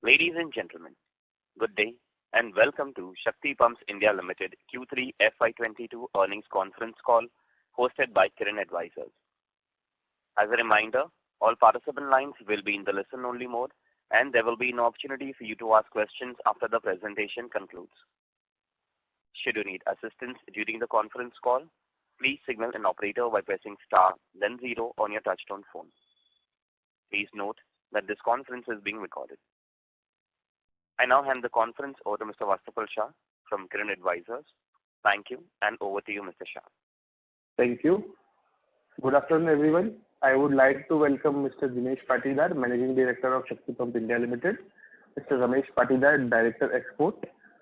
Ladies and gentlemen, good day and welcome to Shakti Pumps India Limited Q3 FY22 earnings conference call hosted by Kirin Advisors. As a reminder, all participant lines will be in the listen-only mode, and there will be an opportunity for you to ask questions after the presentation concludes. Should you need assistance during the conference call, please signal an operator by pressing star then 0 on your touchtone phone. Please note that this conference is being recorded. I now hand the conference over to Mr. Vastupal Shah from Kirin Advisors. Thank you, and over to you, Mr. Shah. Thank you. Good afternoon, everyone. I would like to welcome Mr. Dinesh Patidar, Managing Director of Shakti Pumps India Limited, Mr. Ramesh Patidar, Director Export,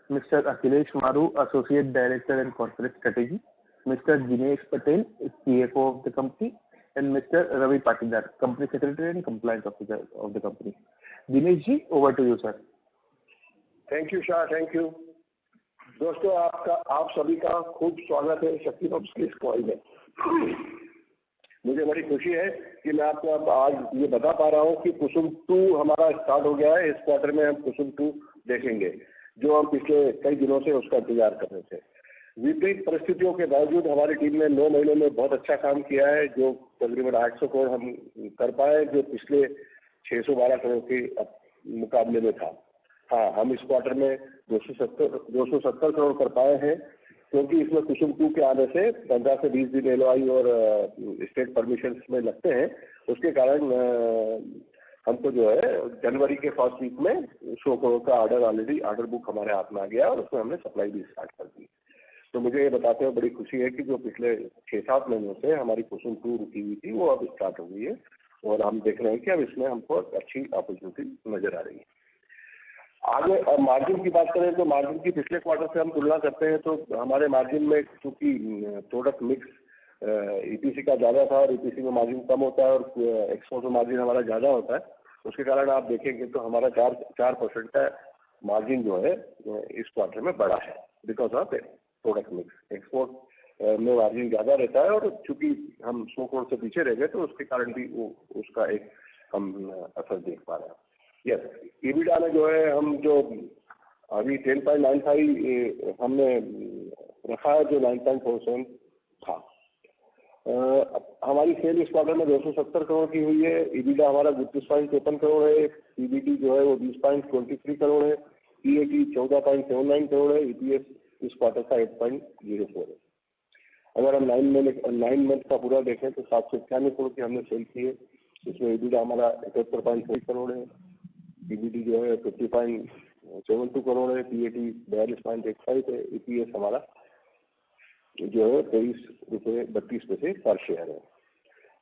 Mr. Akhilesh Maru, Associate Director and Corporate Strategy, Mr. Dinesh Patel, CFO of the company, and Mr. Ravi Patidar, Company Secretary and Compliance Officer of the company. Dinesh ji, over to you, sir. Thank you Shah, thank you दोस्तों। आप सभी का खूब स्वागत है शक्ति pumps के इस कॉल में। मुझे बड़ी खुशी है कि मैं आपको अब आज ये बता पा रहा हूँ कि कुसुम 2 हमारा स्टार्ट हो गया है। इस क्वार्टर में हम कुसुम 2 देखेंगे, जो हम पिछले कई दिनों से उसका इंतजार कर रहे थे। विपरीत परिस्थितियों के बावजूद हमारी टीम ने 9 महीनों में बहुत अच्छा काम किया है, जो तकरीबन 800 करोड़ हम कर पाए, जो पिछले 612 करोड़ के मुकाबले में था। हाँ, हम इस क्वार्टर में 270 करोड़ कर पाए हैं, क्योंकि इसमें कुसुम 2 के आने से 15 से 20 दिन एलओआई और स्टेट परमिशन में लगते हैं। उसके कारण हमको जो है जनवरी के फर्स्ट वीक में 100 करोड़ का ऑर्डर बुक हमारे हाथ में आ गया और उसमें हमने सप्लाई भी स्टार्ट कर दी। तो मुझे ये बताते हुए बड़ी खुशी है कि जो पिछले 6-7 महीनों से हमारी कुसुम 2 रुकी हुई थी, वो अब स्टार्ट हो गई है और हम देख रहे हैं कि अब इसमें हमको अच्छी अपॉर्चुनिटी नजर आ रही है। आगे मार्जिन की बात करें तो मार्जिन की पिछले क्वार्टर से हम तुलना करते हैं तो हमारे मार्जिन में, चूंकि प्रोडक्ट मिक्स ईपीसी का ज़्यादा था और ईपीसी में मार्जिन कम होता है और एक्सपोर्ट में मार्जिन हमारा ज़्यादा होता है, उसके कारण आप देखेंगे तो हमारा 4% का मार्जिन जो है इस क्वार्टर में बढ़ा है, because of product mix. Export में मार्जिन ज़्यादा रहता है और चूंकि हम 100 करोड़ से पीछे रह गए तो उसके कारण भी उसका एक हम असर देख पा रहे हैं। यस, EBITDA में जो है हम जो अभी 10.95 हमने रखा है, जो 9.47 था। हमारी सेल इस क्वार्टर में 270 करोड़ की हुई है। EBITDA हमारा 32.53 करोड़ है। PBT जो है वो 20.23 करोड़ है। PAT 14.79 करोड़ है। EPS इस क्वार्टर का 8.04 है। अगर हम 9 मंथ का पूरा देखें तो 791 करोड़ की हमने सेल की है। इसमें EBITDA हमारा 71.4 करोड़ है। PBT जो है 50.72 करोड़ है। PAT 42.85 है। EPS हमारा जो है 23.32 पैसे पर शेयर है।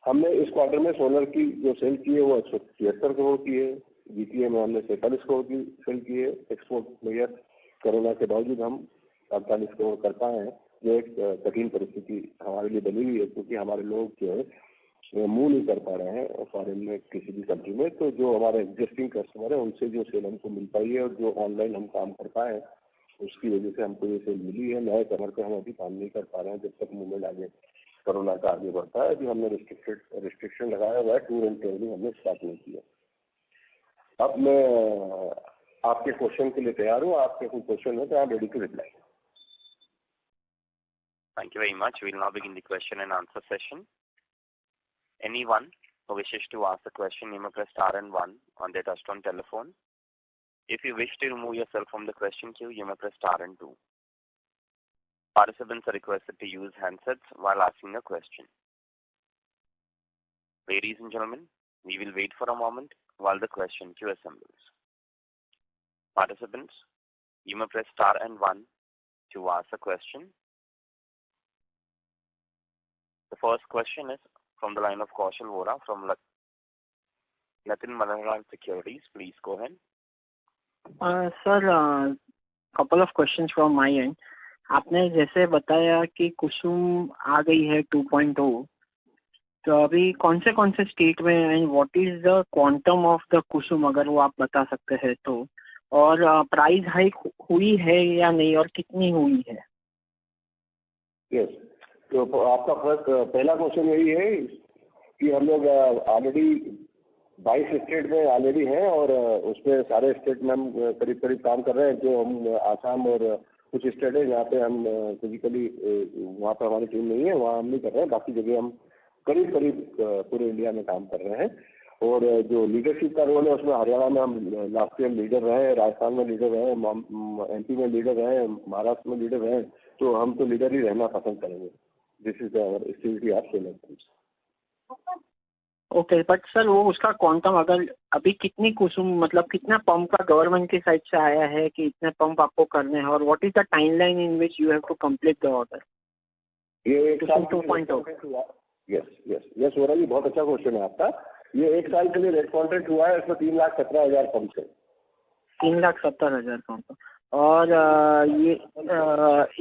हमने इस क्वार्टर में सोलर की जो सेल की है वो 173 करोड़ की है। GPA में हमने 43 करोड़ की सेल की है। एक्सपोर्ट में कोरोना के बावजूद हम 48 करोड़ कर पाए हैं, जो एक कठिन परिस्थिति हमारे लिए बनी हुई है, क्योंकि हमारे लोग जो है मूव नहीं कर पा रहे हैं फॉरेन में किसी भी कंट्री में। तो जो हमारे एग्जिस्टिंग कस्टमर है उनसे जो सेल हमको मिल पाई है और जो ऑनलाइन हम काम कर पाए, उसकी वजह से हमको ये सेल मिली है। नए कस्टमर पे हम अभी काम नहीं कर पा रहे हैं जब तक मूवमेंट आगे कोरोना का आगे बढ़ता है। अभी हमने रिस्ट्रिक्शन लगाया हुआ है, टूर एंड ट्रेवलिंग हमने स्टार्ट नहीं किया। अब मैं आपके क्वेश्चन के लिए तैयार हूँ। आपके कोई क्वेश्चन है तो I am ready to reply. Thank you very much. We will now begin the question and answer session. Anyone who wishes to ask a question, you may press star and 1 on their touchtone telephone. If you wish to remove yourself from the question queue, you may press star and 2. Participants are requested to use handsets while asking a question. Ladies and gentlemen, we will wait for a moment while the question queue assembles. Participants, you may press star and 1 to ask a question. The first question is from the line of Kaushal Vora from Latin Malayalam Securities. Please go ahead. Sir, couple of questions from my end. आपने जैसे बताया कि कुसुम आ गई है 2.0, तो अभी कौन से स्टेट में and what is the quantum of the Kusum, अगर वो आप बता सकते हैं तो, और प्राइस हाइक हुई है या नहीं और कितनी हुई है? यस, तो आपका फर्स्ट पहला क्वेश्चन यही है कि हम लोग ऑलरेडी 22 स्टेट में ऑलरेडी हैं और उसमें सारे स्टेट में हम करीब करीब काम कर रहे हैं। जो हम आसाम और कुछ स्टेट है जहाँ पे हम फिजिकली वहाँ पर हमारी टीम नहीं है, वहाँ हम नहीं कर रहे हैं। बाकी जगह हम करीब करीब पूरे इंडिया में काम कर रहे हैं। और जो लीडरशिप का रोल है उसमें हरियाणा में हम लास्ट ईयर लीडर रहे, राजस्थान में लीडर रहे, MP में लीडर रहे, महाराष्ट्र में लीडर रहे। तो हम तो लीडर ही रहना पसंद करेंगे। This is our activity of solar pumps. Okay, but sir वो उसका क्वांटम अगर अभी कितनी कुसुम मतलब कितना पंप का गवर्नमेंट की साइड से आया है कि इतने पंप आपको करने हैं, और what is the timeline in which you have to complete the order? ये एक साल 2.0। यस सोरा जी, बहुत अच्छा क्वेश्चन है आपका। ये एक साल के लिए रेट कॉन्ट्रैक्ट हुआ है। इसमें 3,17,000 पंप है। 3,17,000 पंप। और ये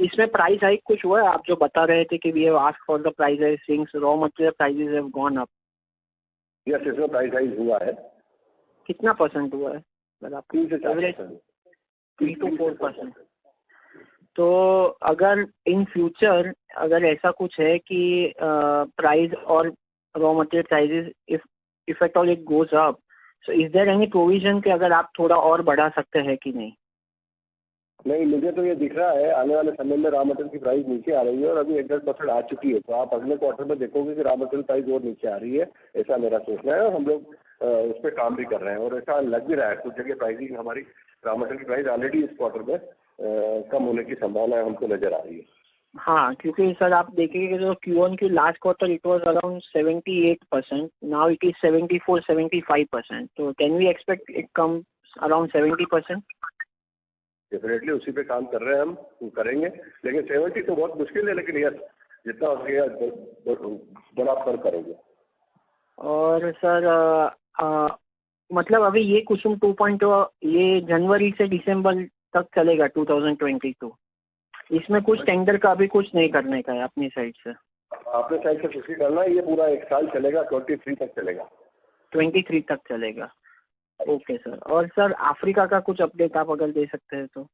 इसमें प्राइस हाइक कुछ हुआ है? आप जो बता रहे थे कि we have asked for the price since raw material prices have gone up. Yes, इसमें प्राइस हाइक हुआ है। कितना परसेंट हुआ है सर? आप 3 से 4%। 3 to 4%। तो अगर इन फ्यूचर अगर ऐसा कुछ है कि प्राइस और raw material prices if at all it goes up, so is there any provision कि अगर आप थोड़ा और बढ़ा सकते हैं कि नहीं? नहीं, मुझे तो ये दिख रहा है आने वाले समय में रॉ मटेरियल की प्राइस नीचे आ रही है और अभी 1-1.5% आ चुकी है। तो आप अगले क्वार्टर में देखोगे कि रॉ मटेरियल प्राइस और नीचे आ रही है, ऐसा मेरा सोचना है। और हम लोग उस पर काम भी कर रहे हैं और ऐसा लग भी रहा है। कुछ जगह प्राइसिंग हमारी रॉ मटेरियल की प्राइस ऑलरेडी इस क्वार्टर में कम होने की संभावना हमको नजर आ रही है। हाँ, क्योंकि सर आप देखेंगे जो Q1 की last quarter it was around 78%, now it is 74-75%। तो can we expect it come around 70%? Definitely उसी पे काम कर रहे हैं, हम करेंगे। लेकिन 70 तो बहुत मुश्किल है, लेकिन यस जितना हो सकेगा बराबर करेंगे। और सर मतलब अभी ये कुसुम 2.0 ये जनवरी से दिसंबर तक चलेगा 2022। इसमें कुछ टेंडर का अभी कुछ नहीं करने का है अपनी साइड से? अपने साइड से कुछ नहीं करना है। ये पूरा एक साल चलेगा, 23 तक चलेगा। 23 तक चलेगा। Okay sir. और सर अफ्रीका का कुछ अपडेट आप अगर दे सकते हैं तो?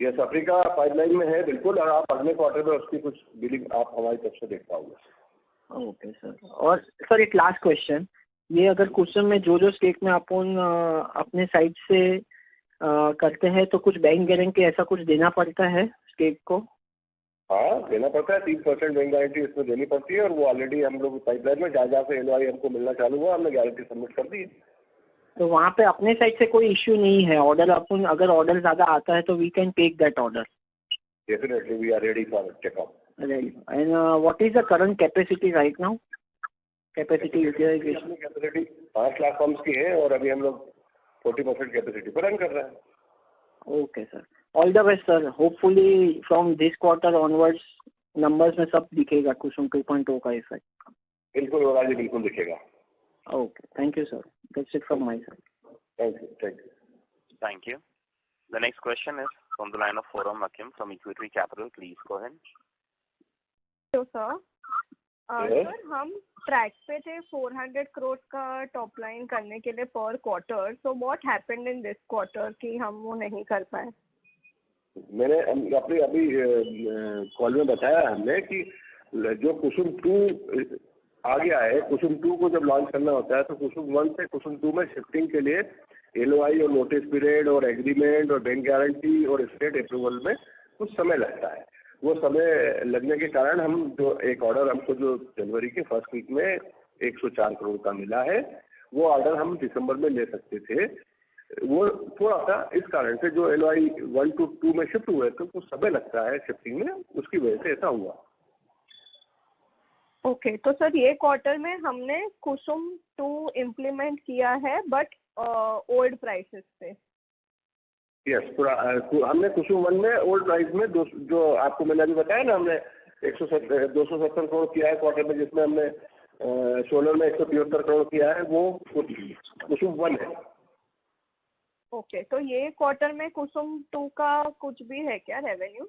यस, अफ्रीका पाइपलाइन में है बिल्कुल। और आप अगले क्वार्टर में उसकी कुछ बिलिंग आप हमारी तरफ से देख पाओगे। Okay sir. और सर एक लास्ट क्वेश्चन, ये अगर कुसुम में जो जो स्टेट में अपन अपने साइड से करते हैं तो कुछ बैंक गारंटी ऐसा कुछ देना पड़ता है स्टेट को? हाँ, देना पड़ता है। 3% बैंक गारंटी इसमें देनी पड़ती है। और वो ऑलरेडी हम लोग पाइपलाइन में जहाँ से LOI हमको मिलना चालू हुआ, हमने गारंटी सबमिट कर दी है। तो वहाँ पे अपने साइड से कोई इश्यू नहीं है? ऑर्डर अपन अगर ऑर्डर ज़्यादा आता है तो we can take that order? Definitely we are ready for take up. Right. And what is the current capacity right now? Capacity utilization? अपनी कैपेसिटी 5 लाख पंप्स की है और अभी हम लोग 40% कैपेसिटी पर रन कर रहे हैं। Okay sir, all the best sir. Hopefully from this quarter onwards numbers में सब दिखेगा कुसुम 2.0 का इफेक्ट। बिल्कुल होगा जी, बिल्कुल दिखेगा। Okay, thank you sir. That's it from my side. Thank you. Thank you. The next question is from the line of Forum Hakim from Equity Capital. Please go ahead. तो sir हम track पे थे 400 करोड़ का top line करने के लिए पर quarter. So what happened in this quarter कि हम वो नहीं कर पाए? मैंने अपनी अभी कॉल में बताया हमने कि जो कुसुम 2 आ गया है, कुसुम 2 को जब लॉन्च करना होता है तो कुसुम 1 से कुसुम 2 में शिफ्टिंग के लिए LOI और नोटिस पीरियड और एग्रीमेंट और बैंक गारंटी और स्टेट अप्रूवल में कुछ समय लगता है। वो समय लगने के कारण हम जो एक ऑर्डर हमको जो जनवरी के फर्स्ट वीक में 104 करोड़ का मिला है, वो ऑर्डर हम दिसंबर में ले सकते थे। वो थोड़ा सा इस कारण से जो LOI 1 to 2 में शिफ्ट हुए तो कुछ समय लगता है शिफ्टिंग में, उसकी वजह से ऐसा हुआ। ओके, तो सर ये क्वार्टर में हमने कुसुम 2 इम्प्लीमेंट किया है बट ओल्ड प्राइसेस पे। यस, पूरा हमने कुसुम 1 में ओल्ड प्राइस में जो आपको मैंने अभी बताया ना, हमने 270 करोड़ किया है क्वार्टर में, जिसमें हमने सोलर में 173 करोड़ किया है, वो कुसुम 1 है। ओके, तो ये क्वार्टर में कुसुम 2 का कुछ भी है क्या रेवेन्यू?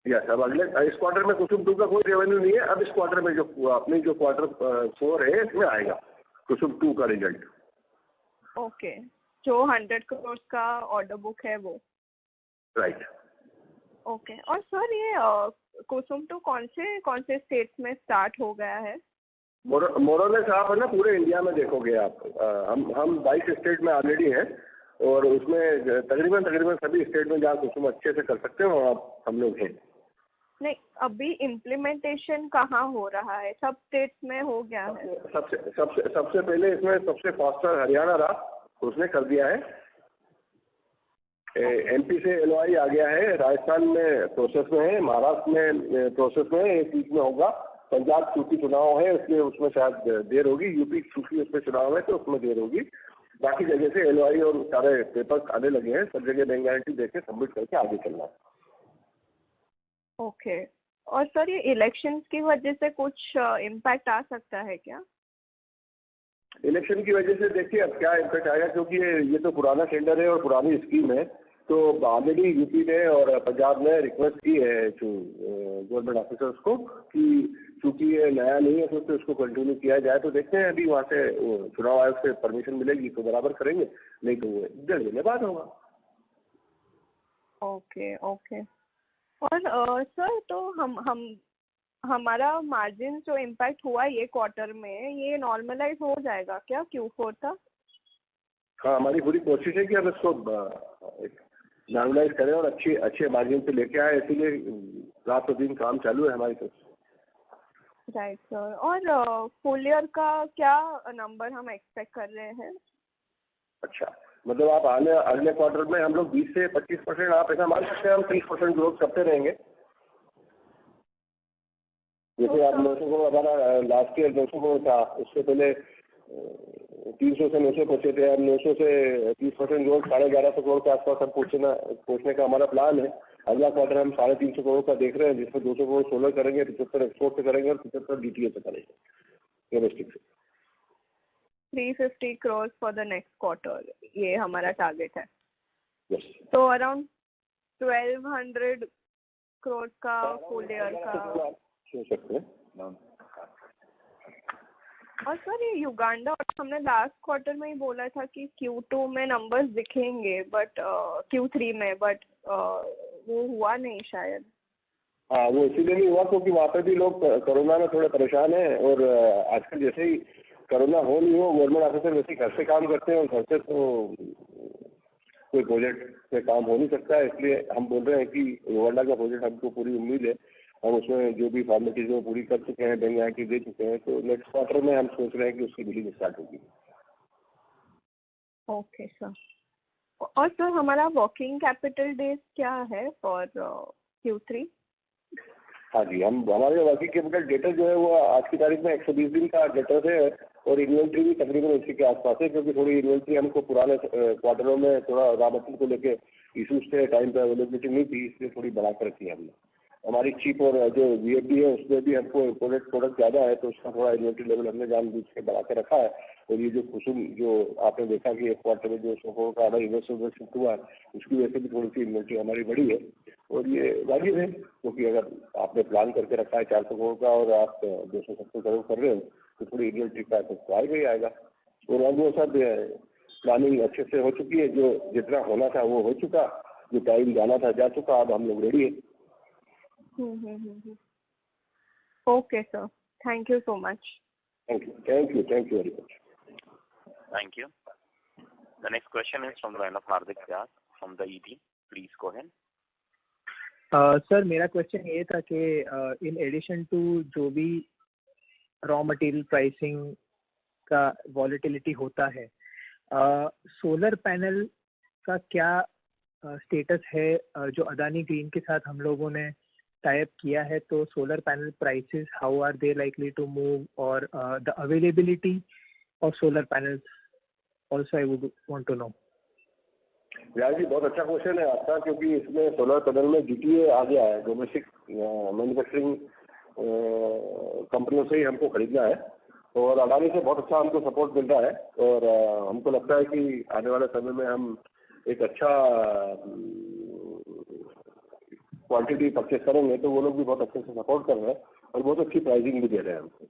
यस, अब अगले इस क्वार्टर में कुसुम 2 का कोई रेवेन्यू नहीं है। अब इस क्वार्टर में जो अपनी जो क्वार्टर 4 है इसमें आएगा कुसुम 2 का रिजल्ट। ओके, जो 100 करोड़ का ऑर्डर बुक है वो। राइट। ओके, और सर ये कुसुम 2 कौन से स्टेट्स में स्टार्ट हो गया है? मोरलेस आप है ना पूरे इंडिया में देखोगे आप, हम 22 स्टेट में ऑलरेडी हैं और उसमें तकरीबन सभी स्टेट में जहाँ कुसुम अच्छे से कर सकते हो आप हम लोग हैं। नहीं, अभी इम्प्लीमेंटेशन कहाँ हो रहा है? सब स्टेट्स में हो गया है? सबसे पहले इसमें सबसे फास्टर हरियाणा रहा, उसने कर दिया है। एमपी से एलओआई आ गया है, राजस्थान में प्रोसेस में है, महाराष्ट्र में प्रोसेस में है, 1 वीक में होगा। पंजाब चूंकि चुनाव है इसलिए उसमें शायद देर होगी, यूपी चूंकि उसमें चुनाव है तो उसमें देर होगी। बाकी जगह से एलओआई और सारे पेपर्स आने लगे हैं, सब जगह बैंक गारंटी देके सबमिट करके आगे चलना है। ओके। और सर ये इलेक्शंस की वजह से कुछ इम्पैक्ट आ सकता है क्या? इलेक्शन की वजह से देखिए अब क्या इम्पैक्ट आएगा, क्योंकि ये तो पुराना टेंडर है और पुरानी स्कीम है, तो ऑलरेडी यूपी ने और पंजाब ने रिक्वेस्ट की है गवर्नमेंट ऑफिसर्स को कि चूंकि ये नया नहीं है तो उसको कंटिन्यू किया जाए। तो देखते हैं अभी वहाँ से चुनाव आयोग से परमिशन मिलेगी तो बराबर करेंगे, नहीं तो वो 1.5 महीने बाद होगा। Okay okay. और सर तो हमारा मार्जिन जो इम्पैक्ट हुआ ये क्वार्टर में, ये नॉर्मलाइज हो जाएगा क्या Q4 तक? हाँ, हमारी पूरी कोशिश है कि हम इसको नॉर्मलाइज करें और अच्छे मार्जिन पे लेके आए, इसीलिए रात दिन काम चालू है हमारी तरफ से। Right sir. और फुल ईयर का क्या नंबर हम एक्सपेक्ट कर रहे हैं? अच्छा, मतलब आप अगले क्वार्टर में हम लोग 20 से 25% आप ऐसा मान सकते हैं, हम 30% ग्रोथ करते रहेंगे। जैसे आप 900 करोड़, हमारा लास्ट ईयर 900 करोड़ था, उससे पहले 300 से 900 पहुंचे थे। हम 900 से 30% ग्रोथ 1150 करोड़ के आसपास हम पहुंचने का हमारा प्लान है। अगला क्वार्टर हम 350 करोड़ का देख रहे हैं, जिसमें 200 करोड़ सोलर करेंगे, 75 एक्सपोर्ट से करेंगे और 75 डीटीए से करेंगे डोमेस्टिक से। 350 crores for the next quarter, ये हमारा टारगेट है। यस। तो अराउंड 1200 crores का फुल ईयर का सोच सकते हैं। और सर ये युगांडा हमने लास्ट क्वार्टर में ही बोला था कि Q2 में नंबर्स दिखेंगे, बट Q3 में, बट वो हुआ नहीं शायद। हाँ, वो इसीलिए नहीं हुआ क्योंकि वहाँ पे भी लोग कोरोना में थोड़े परेशान हैं और आजकल जैसे ही कोरोना हो नहीं हो, गवर्नमेंट ऑफिसर वैसे ही घर से काम करते हैं और घर से तो कोई प्रोजेक्ट पे काम हो नहीं सकता है। इसलिए हम बोल रहे हैं कि युगांडा का प्रोजेक्ट हमको पूरी उम्मीद है, हम उसमें जो भी फॉर्मेलिटीज वो पूरी कर चुके हैं, बैंक गारंटी दे चुके हैं, तो नेक्स्ट क्वार्टर में हम सोच रहे हैं कि उसकी बिलिंग स्टार्ट होगी। Okay sir. और सर हमारा वर्किंग कैपिटल डेज क्या है फॉर Q3? हाँ जी, हमारे वर्किंग कैपिटल डेटर जो है वो आज की तारीख में 120 दिन का डेटर है और इन्वेंट्री भी तकरीबन इसी के आसपास है, क्योंकि थोड़ी इन्वेंट्री हमको पुराने क्वार्टरों में थोड़ा रॉ मटेरियल को लेके इशूज थे, टाइम पे अवेलेबिलिटी नहीं थी, इसलिए थोड़ी बढ़ा कर रखी है हमने। हमारी चिप और जो VFD है उसमें भी हमको इम्पोर्टेड प्रोडक्ट ज़्यादा है, तो उसका थोड़ा इन्वेंट्री लेवल हमने जानबूझ के बढ़ा के रखा है। और ये जो कुसुम जो आपने देखा कि एक क्वार्टर में जो 100 करोड़ का हमारा इन्वेस्टमेंट शिफ्ट हुआ है, उसकी वजह से भी थोड़ी सी इन्वेंट्री हमारी बढ़ी है और ये वाजिब है, क्योंकि अगर आपने प्लान करके रखा है 400 करोड़ का और आप 270 करोड़ कर रहे हो तो थोड़ी इन्वेंट्री का तो आएगा ही आएगा। और अब वो सब प्लानिंग अच्छे से हो चुकी है, जो जितना होना था वो हो चुका, जो टाइम जाना था जा चुका, अब हम लोग रेडी है। Okay sir, thank you so much. Thank you very much. Thank you. The next question is from the line of Hardik Vyas from the ET. Please go ahead. Sir मेरा question ये था कि in addition to जो भी raw material pricing का volatility होता है, solar panel का क्या स्टेटस है? जो अदानी ग्रीन के साथ हम लोगों ने टाइप किया है, तो solar panel prices how are they likely to move, और the availability of solar panels also I would want to know. यार जी, बहुत अच्छा क्वेश्चन है आपका, क्योंकि इसमें सोलर पैनल में DTA आ गया है, डोमेस्टिक मैन्युफैक्चरिंग कंपनियों से ही हमको खरीदना है और अडानी से बहुत अच्छा हमको सपोर्ट मिल रहा है और हमको लगता है कि आने वाले समय में हम एक अच्छा क्वांटिटी परचेस करेंगे, तो वो लोग भी बहुत अच्छे से सपोर्ट कर रहे हैं और बहुत अच्छी प्राइसिंग भी दे रहे हैं हमको।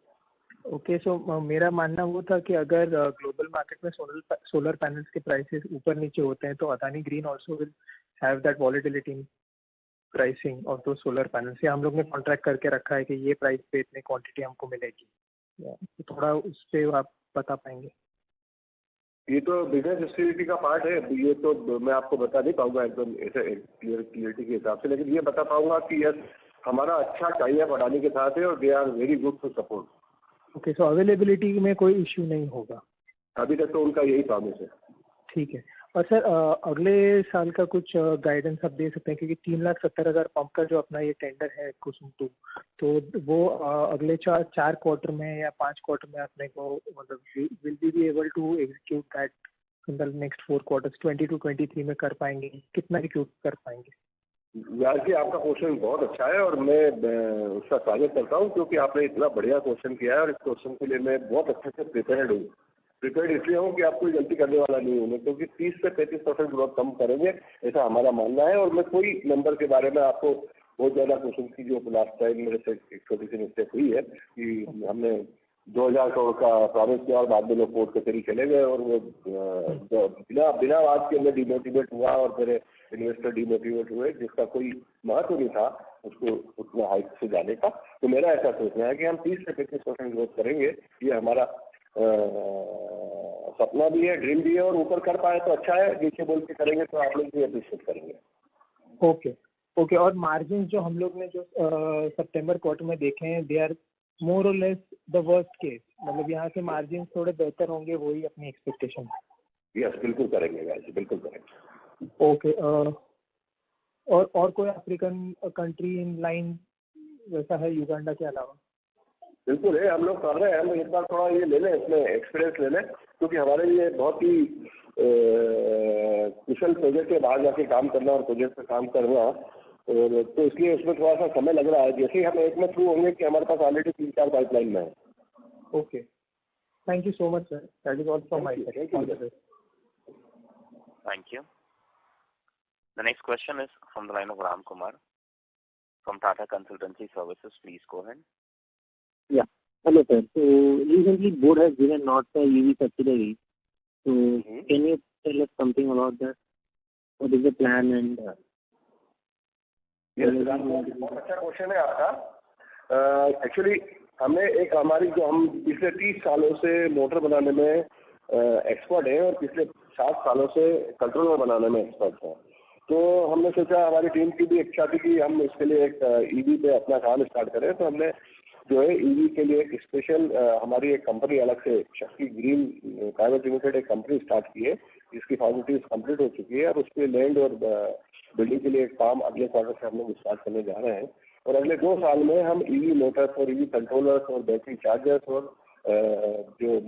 ओके, सो मेरा मानना वो था कि अगर ग्लोबल मार्केट में सोलर पैनल्स के प्राइसेस ऊपर नीचे होते हैं तो Adani green also will have that volatility in pricing of दो सोलर पैनल्स, या हम लोग ने कॉन्ट्रैक्ट करके रखा है कि ये प्राइस पे इतनी क्वांटिटी हमको मिलेगी। थोड़ा उस पर आप बता पाएंगे? ये तो बिजनेस एक्टिविटी का पार्ट है, ये तो मैं आपको बता नहीं पाऊंगा एकदम ऐसे क्लियरिटी के हिसाब से, लेकिन ये बता पाऊंगा कि यस हमारा अच्छा टाई अप अडानी के साथ है और they are very good to support. Okay, so availability में कोई इश्यू नहीं होगा अभी तक तो उनका यही प्रॉमिस है। ठीक है। और सर अगले साल का कुछ गाइडेंस आप दे सकते हैं, क्योंकि 3,70,000 पंप का जो अपना ये टेंडर है कुसुम 2, तो वो अगले 4 क्वार्टर में या 5 क्वार्टर में अपने को मतलब will be able to execute that in the next 4 quarters 22-23 में कर पाएंगे? कितना एग्जीक्यूट कर पाएंगे? यार जी आपका क्वेश्चन बहुत अच्छा है और मैं उसका स्वागत करता हूँ, क्योंकि आपने इतना बढ़िया क्वेश्चन किया है और इस क्वेश्चन के लिए मैं बहुत अच्छे से प्रिपेयर्ड हूँ। प्रिपेयर्ड इसलिए हूँ कि आप कोई गलती करने वाला नहीं हूँ मैं, क्योंकि 30 से 35% ग्रोथ कम करेंगे ऐसा हमारा मानना है। और मैं कोई नंबर के बारे में आपको बहुत ज़्यादा क्वेश्चन की जो लास्ट टाइम मेरे से एक छोटी सी मिस्टेक हुई है कि हमने 2,000 करोड़ का प्रॉमिस किया और बाद में लोग कोर्ट कचहरी चले गए और वो बिना बात के मैं डिमोटिवेट हुआ और मेरे इन्वेस्टर डिमोटिवेट हुए, जिसका कोई महत्व नहीं था उसको उतना हाइट से जाने का। तो मेरा ऐसा सोचना है कि हम 30 से 35% ग्रोथ करेंगे, ये हमारा सपना भी है, ड्रीम भी है, और ऊपर कर पाए तो अच्छा है, नीचे बोल के करेंगे तो आप लोग भी अप्रिशिएट करेंगे। ओके। और मार्जिन जो हम लोग ने जो सितंबर क्वार्टर में देखे हैं, दे आर मोर और लेस द वर्स्ट केस, मतलब यहाँ से मार्जिन थोड़े बेहतर होंगे, वही अपनी एक्सपेक्टेशन है? यस, बिल्कुल करेंगे वैसे, बिल्कुल करेंगे। ओके। और कोई अफ्रीकन कंट्री इन लाइन वैसा है युगांडा के अलावा? बिल्कुल है, हम लोग कर रहे हैं। हम एक बार थोड़ा ये ले लें, इसमें एक्सपीरियंस ले लें, क्योंकि हमारे लिए बहुत ही कुशल प्रोजेक्ट है बाहर जाके काम करना और प्रोजेक्ट पे काम करना, और तो इसलिए उसमें थोड़ा सा समय लग रहा है। जैसे ही हम एक में थ्रू होंगे कि हमारे पास ऑलरेडी 3-4 पाइपलाइन में है। Okay, thank you so much sir, that is all from my side. Thank you. The next question is from the line of Ram Kumar from Tata Consultancy Services. Please go ahead. Yeah. Hello, sir. So recently, board has given not the EV subsidiary. So can you tell us something about that? What is the plan and? Yes, बहुत अच्छा question है आपका। Actually हमें एक हमारी जो हम पिछले 30 सालों से मोटर बनाने में एक्सपर्ट हैं और पिछले 7 सालों से कंट्रोलर बनाने में एक्सपर्ट हैं, तो हमने सोचा, हमारी टीम की भी इच्छा थी कि हम इसके लिए एक ईवी पे अपना काम स्टार्ट करें। तो हमने जो है ईवी के लिए एक स्पेशल हमारी एक कंपनी अलग से शक्ति ग्रीन प्राइवेट लिमिटेड एक कंपनी स्टार्ट की है, जिसकी फॉर्मेलिटीज कंप्लीट हो चुकी है और उस पर लैंड और बिल्डिंग के लिए एक काम अगले क्वार्टर से हम लोग स्टार्ट करने जा रहे हैं। और अगले 2 साल में हम ईवी मोटर्स और ईवी कंट्रोलर्स और बैटरी चार्जर्स और जो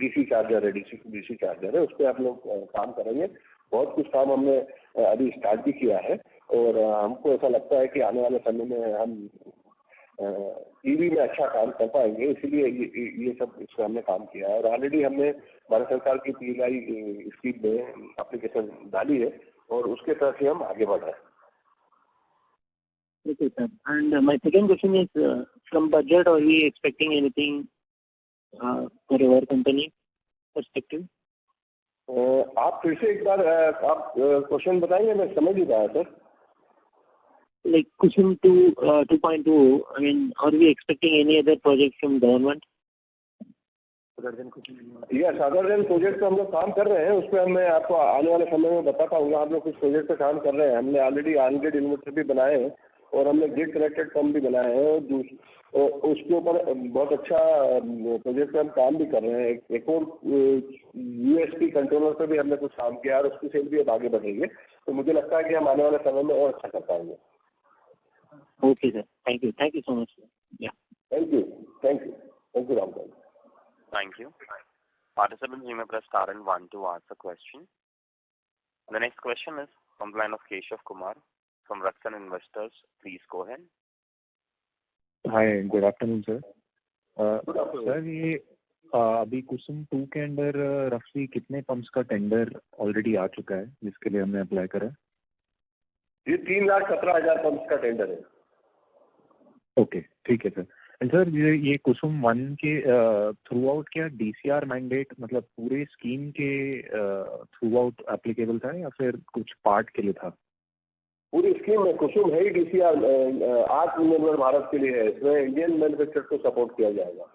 डीसी चार्जर है, डीसी चार्जर है, उस पर हम लोग काम करेंगे। बहुत कुछ काम हमने अभी स्टार्ट भी किया है और हमको ऐसा लगता है कि आने वाले समय में हम ईवी में अच्छा काम कर पाएंगे, इसीलिए ये सब इस पर हमने काम किया है। और ऑलरेडी हमने भारत सरकार की PLI स्कीम में एप्लीकेशन डाली है और उसके तरफ से हम आगे बढ़ रहे हैं। Okay, sir. And my second question is from budget, are we expecting anything for our company perspective? आप फिर से एक बार आप क्वेश्चन बताएंगे, मैं समझ नहीं पाया sir. Like Kusum 2.2, I mean, are we expecting any other projects from government? Yes, other than project पे हम लोग काम कर रहे हैं, उस पर मैं आपको आने वाले समय में बता पाऊंगा। हम लोग कुछ प्रोजेक्ट पे काम कर रहे हैं। हमने ऑलरेडी ऑन-ग्रिड इन्वर्टर भी बनाए हैं और हमने ग्रिड कनेक्टेड पंप भी बनाए हैं और उसके ऊपर बहुत अच्छा प्रोजेक्ट पे हम काम भी कर रहे हैं। एक और USP कंट्रोलर पे भी हमने कुछ काम किया और उसकी सेल भी अब आगे बढ़ेंगे। तो मुझे लगता है कि हम आने वाले समय में और अच्छा कर पाएंगे। Okay, sir. Thank you so much. Yeah. Thank you, Ramkumar. Thank you. Participants, you may press star and 1 to ask a question. The next question is from the line of Keshav Kumar from Ratsan Investors. Please go ahead. Hi, good afternoon, sir. Good afternoon. Sir ये अभी कुसुम 2 के अंदर रफली कितने pumps का tender already आ चुका है जिसके लिए हमने अप्लाई करा? ये 3,17,000 पंप्स का टेंडर है। ओके, ठीक है सर। एंड सर ये कुसुम 1 के थ्रू आउट क्या DCR मैंडेट, मतलब पूरे स्कीम के थ्रू आउट एप्लीकेबल था या फिर कुछ पार्ट के लिए था? पूरी स्कीम में कुसुम है ही DCR आत्मनिर्भर भारत के लिए है। इसमें इंडियन मैन्युफैक्चर को सपोर्ट किया जाएगा।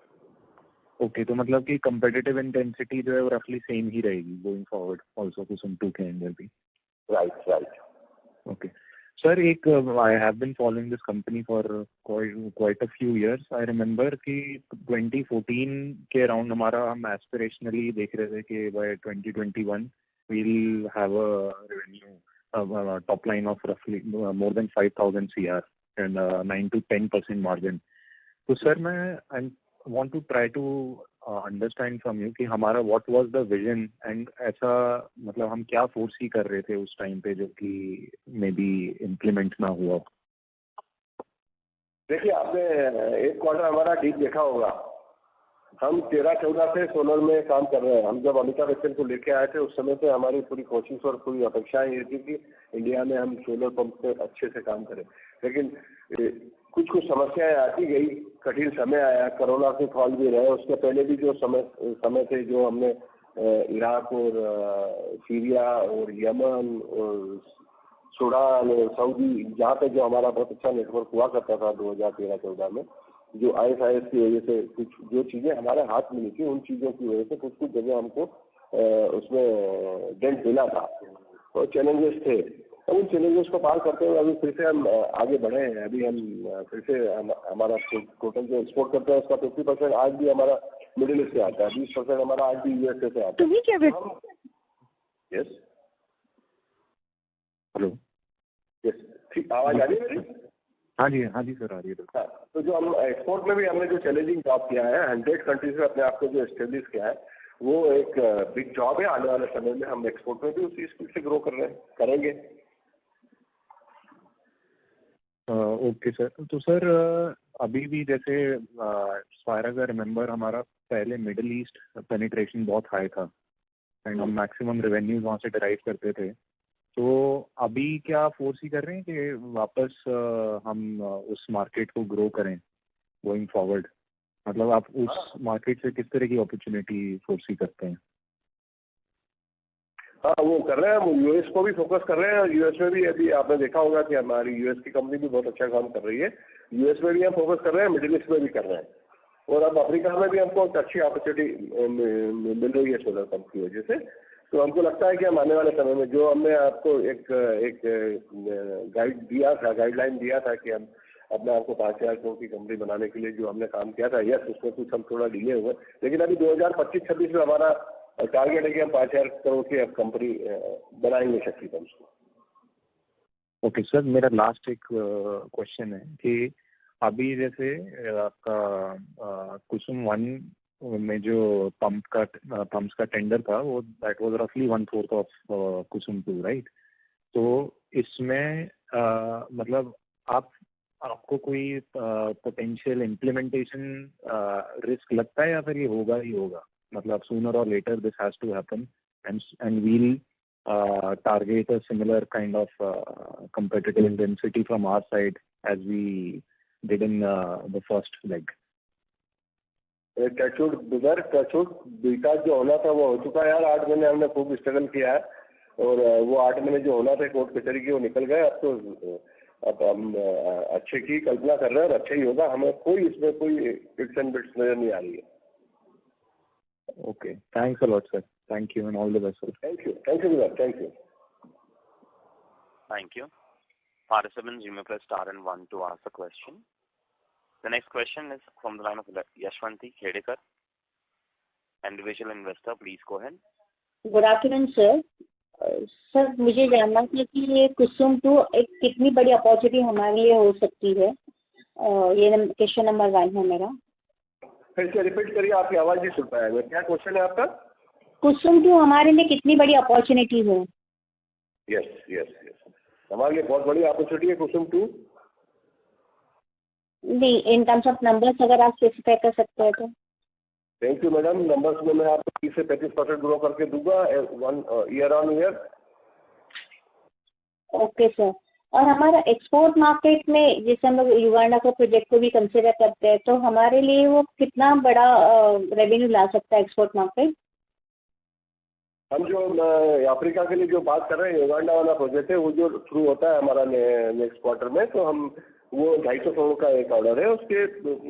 ओके, तो मतलब कि competitive intensity जो है वो रफली सेम ही रहेगी गोइंग फॉरवर्ड ऑल्सो कुसुम 2 के अंदर भी? राइट। ओके सर, एक I have been following this company for quite a few years. I remember कि 2014 के अराउंड हमारा हम एस्पिरेशनली देख रहे थे कि bye 2021 we'll have a revenue top line of roughly more than 5,000 CR and 9 to 10% margin. तो सर मैं I want to try to understand from you कि हमारा what was the vision and ऐसा मतलब हम क्या फोर्सी कर रहे थे उस टाइम पे जो कि मे बी इम्प्लीमेंट ना हुआ. देखिए, आपने एक क्वार्टर हमारा डीप देखा होगा. हम 13-14 से सोलर में काम कर रहे हैं. हम जब अमिताभ बच्चन को लेके आए थे उस समय से हमारी पूरी कोशिश और पूरी अपेक्षाएं ये थी कि इंडिया में हम सोलर पंप पे अच्छे से काम करें. लेकिन कुछ समस्याएं आती गई, कठिन समय आया, कोरोना से फॉल भी रहे. उसके पहले भी जो समय थे जो हमने इराक और सीरिया और यमन और सूडान और सऊदी, जहाँ पे जो हमारा बहुत अच्छा नेटवर्क हुआ करता था 2013-14 में, जो ISIS की वजह से कुछ जो चीज़ें हमारे हाथ में नहीं थी, उन चीज़ों की वजह से कुछ जगह हमको उसमें डेंट मिला था और चैलेंजेस थे. उन चैलेंजेस को पार करते हुए अभी फिर से हम आगे बढ़े हैं. अभी हम फिर से हमारा टोटल जो एक्सपोर्ट करते हैं उसका 50% आज भी हमारा मिडिल ईस्ट से आता है, 20% हमारा आज भी USA से आता है. यस, हेलो, यस, ठीक आवाज़ आ रही है मेरी? हाँ जी सर, आ रही है. हाँ, तो जो हम एक्सपोर्ट में भी हमने जो चैलेंजिंग जॉब किया है, 100 कंट्रीज में अपने आप को जो एस्टेब्लिश किया है, वो एक बिग जॉब है. आने वाले समय में हम एक्सपोर्ट में भी उसी स्पीड से ग्रो करेंगे. Okay sir. तो सर अभी भी जैसे फायर अगर रिमेम्बर हमारा पहले मिडिल ईस्ट पेनिट्रेशन बहुत हाई था एंड हम मैक्सिमम रेवेन्यूज वहाँ से डराइव करते थे. तो अभी क्या फोर्स ही कर रहे हैं कि वापस हम उस मार्केट को ग्रो करें गोइंग फॉरवर्ड? मतलब आप उस मार्केट से किस तरह की अपॉर्चुनिटी फोर्स ही करते हैं? हाँ, वो कर रहे हैं. हम US को भी फोकस कर रहे हैं. US में भी अभी आपने देखा होगा कि हमारी US की कंपनी भी बहुत अच्छा काम कर रही है. US में भी हम फोकस कर रहे हैं, मिडिल ईस्ट में भी कर रहे हैं, और अब अफ्रीका में भी हमको एक अच्छी अपॉर्चुनिटी मिल रही है सोलर पंप की वजह से. तो हमको लगता है कि हम आने वाले समय में जो हमने आपको एक गाइडलाइन दिया था कि हम अपने आपको 5,000 करोड़ की कंपनी बनाने के लिए जो हमने काम किया था, यस, उसमें कुछ हम थोड़ा डिले हुए, लेकिन अभी 2025-26 में हमारा टारगेट है कि हम 5,000 करोड़ की कंपनी बनाएंगे शक्ति पंप्स को. ओके सर, मेरा लास्ट एक क्वेश्चन है कि अभी जैसे आपका कुसुम 1 में जो पंप्स का टेंडर था वो दैट वाज रफली 1/4 ऑफ कुसुम 2, राइट? तो इसमें मतलब आपको कोई पोटेंशियल इम्प्लीमेंटेशन रिस्क लगता है या फिर ये होगा ही होगा? मतलब सूनर और later this has to happen and we'll target a similar kind of competitive intensity from our side as we did in the first leg. Touch wood बीटा जो होना था वो हो चुका है यार. 8 महीने हमने खूब स्ट्रगल किया है और वो 8 महीने जो होना था कोर्ट कचहरी के वो निकल गए. अब हम अच्छे की कल्पना कर रहे हैं और अच्छा ही होगा. हमें कोई इसमें कोई इट्स एंड बिट्स नजर नहीं आ रही है. Okay, thanks a lot sir. Thank you and all the best sir. Thank you. Thank you. Thank you. Participants, you may press star and 1 to ask a question. The next question is from the line of Yashwanti Khedekar, individual investor. Please go ahead. Good afternoon sir. Sir मुझे जानना था कि ये कुसुम 2 एक कितनी बड़ी opportunity हमारे लिए हो सकती है. ये क्वेश्चन नंबर 1 है मेरा. फिर से रिपीट करिए, आपकी आवाज नहीं सुन पाया मैं. क्या क्वेश्चन है आपका? कुसुम 2 हमारे लिए कितनी बड़ी अपॉर्चुनिटी है? यस, हमारे लिए बहुत बड़ी अपॉर्चुनिटी है कुसुम 2. नहीं, इन टर्म्स ऑफ नंबर्स अगर आप स्पेसिफाई कर सकते हैं तो. Thank you madam. नंबर्स में मैं आपको 30 से 35% ग्रो करके दूंगा year on year. Okay sir. और हमारा एक्सपोर्ट मार्केट में जैसे हम लोग युगांडा का प्रोजेक्ट को भी कंसिडर करते हैं तो हमारे लिए वो कितना बड़ा रेवेन्यू ला सकता है एक्सपोर्ट मार्केट? हम जो अफ्रीका के लिए जो बात कर रहे हैं युगांडा वाला प्रोजेक्ट है वो जो थ्रू होता है हमारा नेक्स्ट क्वार्टर में, तो हम वो 250 करोड़ का एक ऑर्डर है।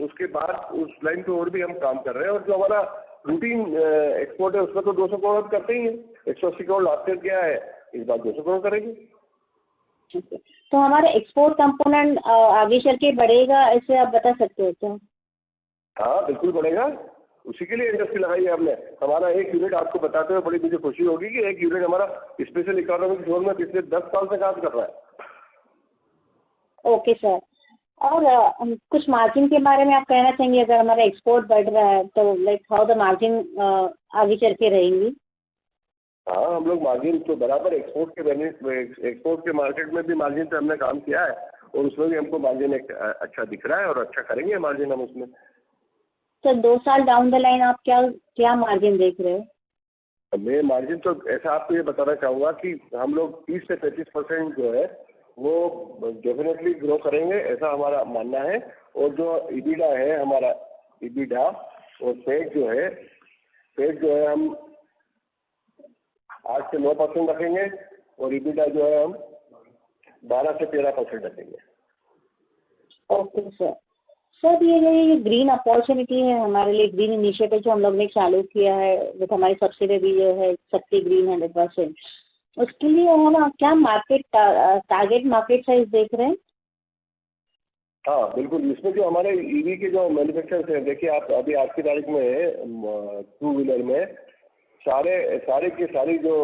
उसके बाद उस लाइन पे और भी हम काम कर रहे हैं। और जो हमारा रूटीन एक्सपोर्ट है उसमें तो 200 करोड़ करते ही है। 180 करोड़ लास्ट ईयर क्या है, इस बार 200 करोड़ करेंगे। ठीक है, तो हमारा एक्सपोर्ट कंपोनेंट आगे चल के बढ़ेगा, ऐसे आप बता सकते हो क्या? हाँ बिल्कुल बढ़ेगा, उसी के लिए इंडस्ट्री लगाई है हमने। हमारा एक यूनिट आपको बताते हुए बड़ी मुझे खुशी होगी कि एक यूनिट हमारा स्पेशल इकोनॉमिक जोन में पिछले 10 साल से काम कर रहा है। ओके सर, और कुछ मार्जिन के बारे में आप कहना चाहेंगे? अगर हमारा एक्सपोर्ट बढ़ रहा है तो लाइक हाउ द मार्जिन आगे चल के रहेंगी? हाँ, हम लोग मार्जिन तो बराबर एक्सपोर्ट के मार्केट में भी मार्जिन पे हमने काम किया है और उसमें भी हमको मार्जिन एक अच्छा दिख रहा है और अच्छा करेंगे मार्जिन हम उसमें। सर 2 साल डाउन द लाइन आप क्या मार्जिन देख रहे हो? मैं मार्जिन तो ऐसा आपको ये बताना चाहूँगा कि हम लोग 30 से 35% जो है वो डेफिनेटली ग्रो करेंगे, ऐसा हमारा मानना है। और जो ईबीडा है हमारा, ईबीडा और पेट जो है हम 8 से 9% रखेंगे और ईबीडा जो है हम 12 से 13% रखेंगे। ओके सर, ये ग्रीन अपॉर्चुनिटी है हमारे लिए, ग्रीन इनिशिएटिव जो हम लोग ने चालू किया है विद हमारी सब्सिडरी जो है शक्ति ग्रीन 100%, उसके लिए हम क्या मार्केट टारगेट मार्केट साइज देख रहे हैं? हाँ बिल्कुल, इसमें जो हमारे ईवी के जो मैन्युफैक्चरर्स हैं, देखिए आप अभी आज की तारीख में 2 व्हीलर में सारे की सारी जो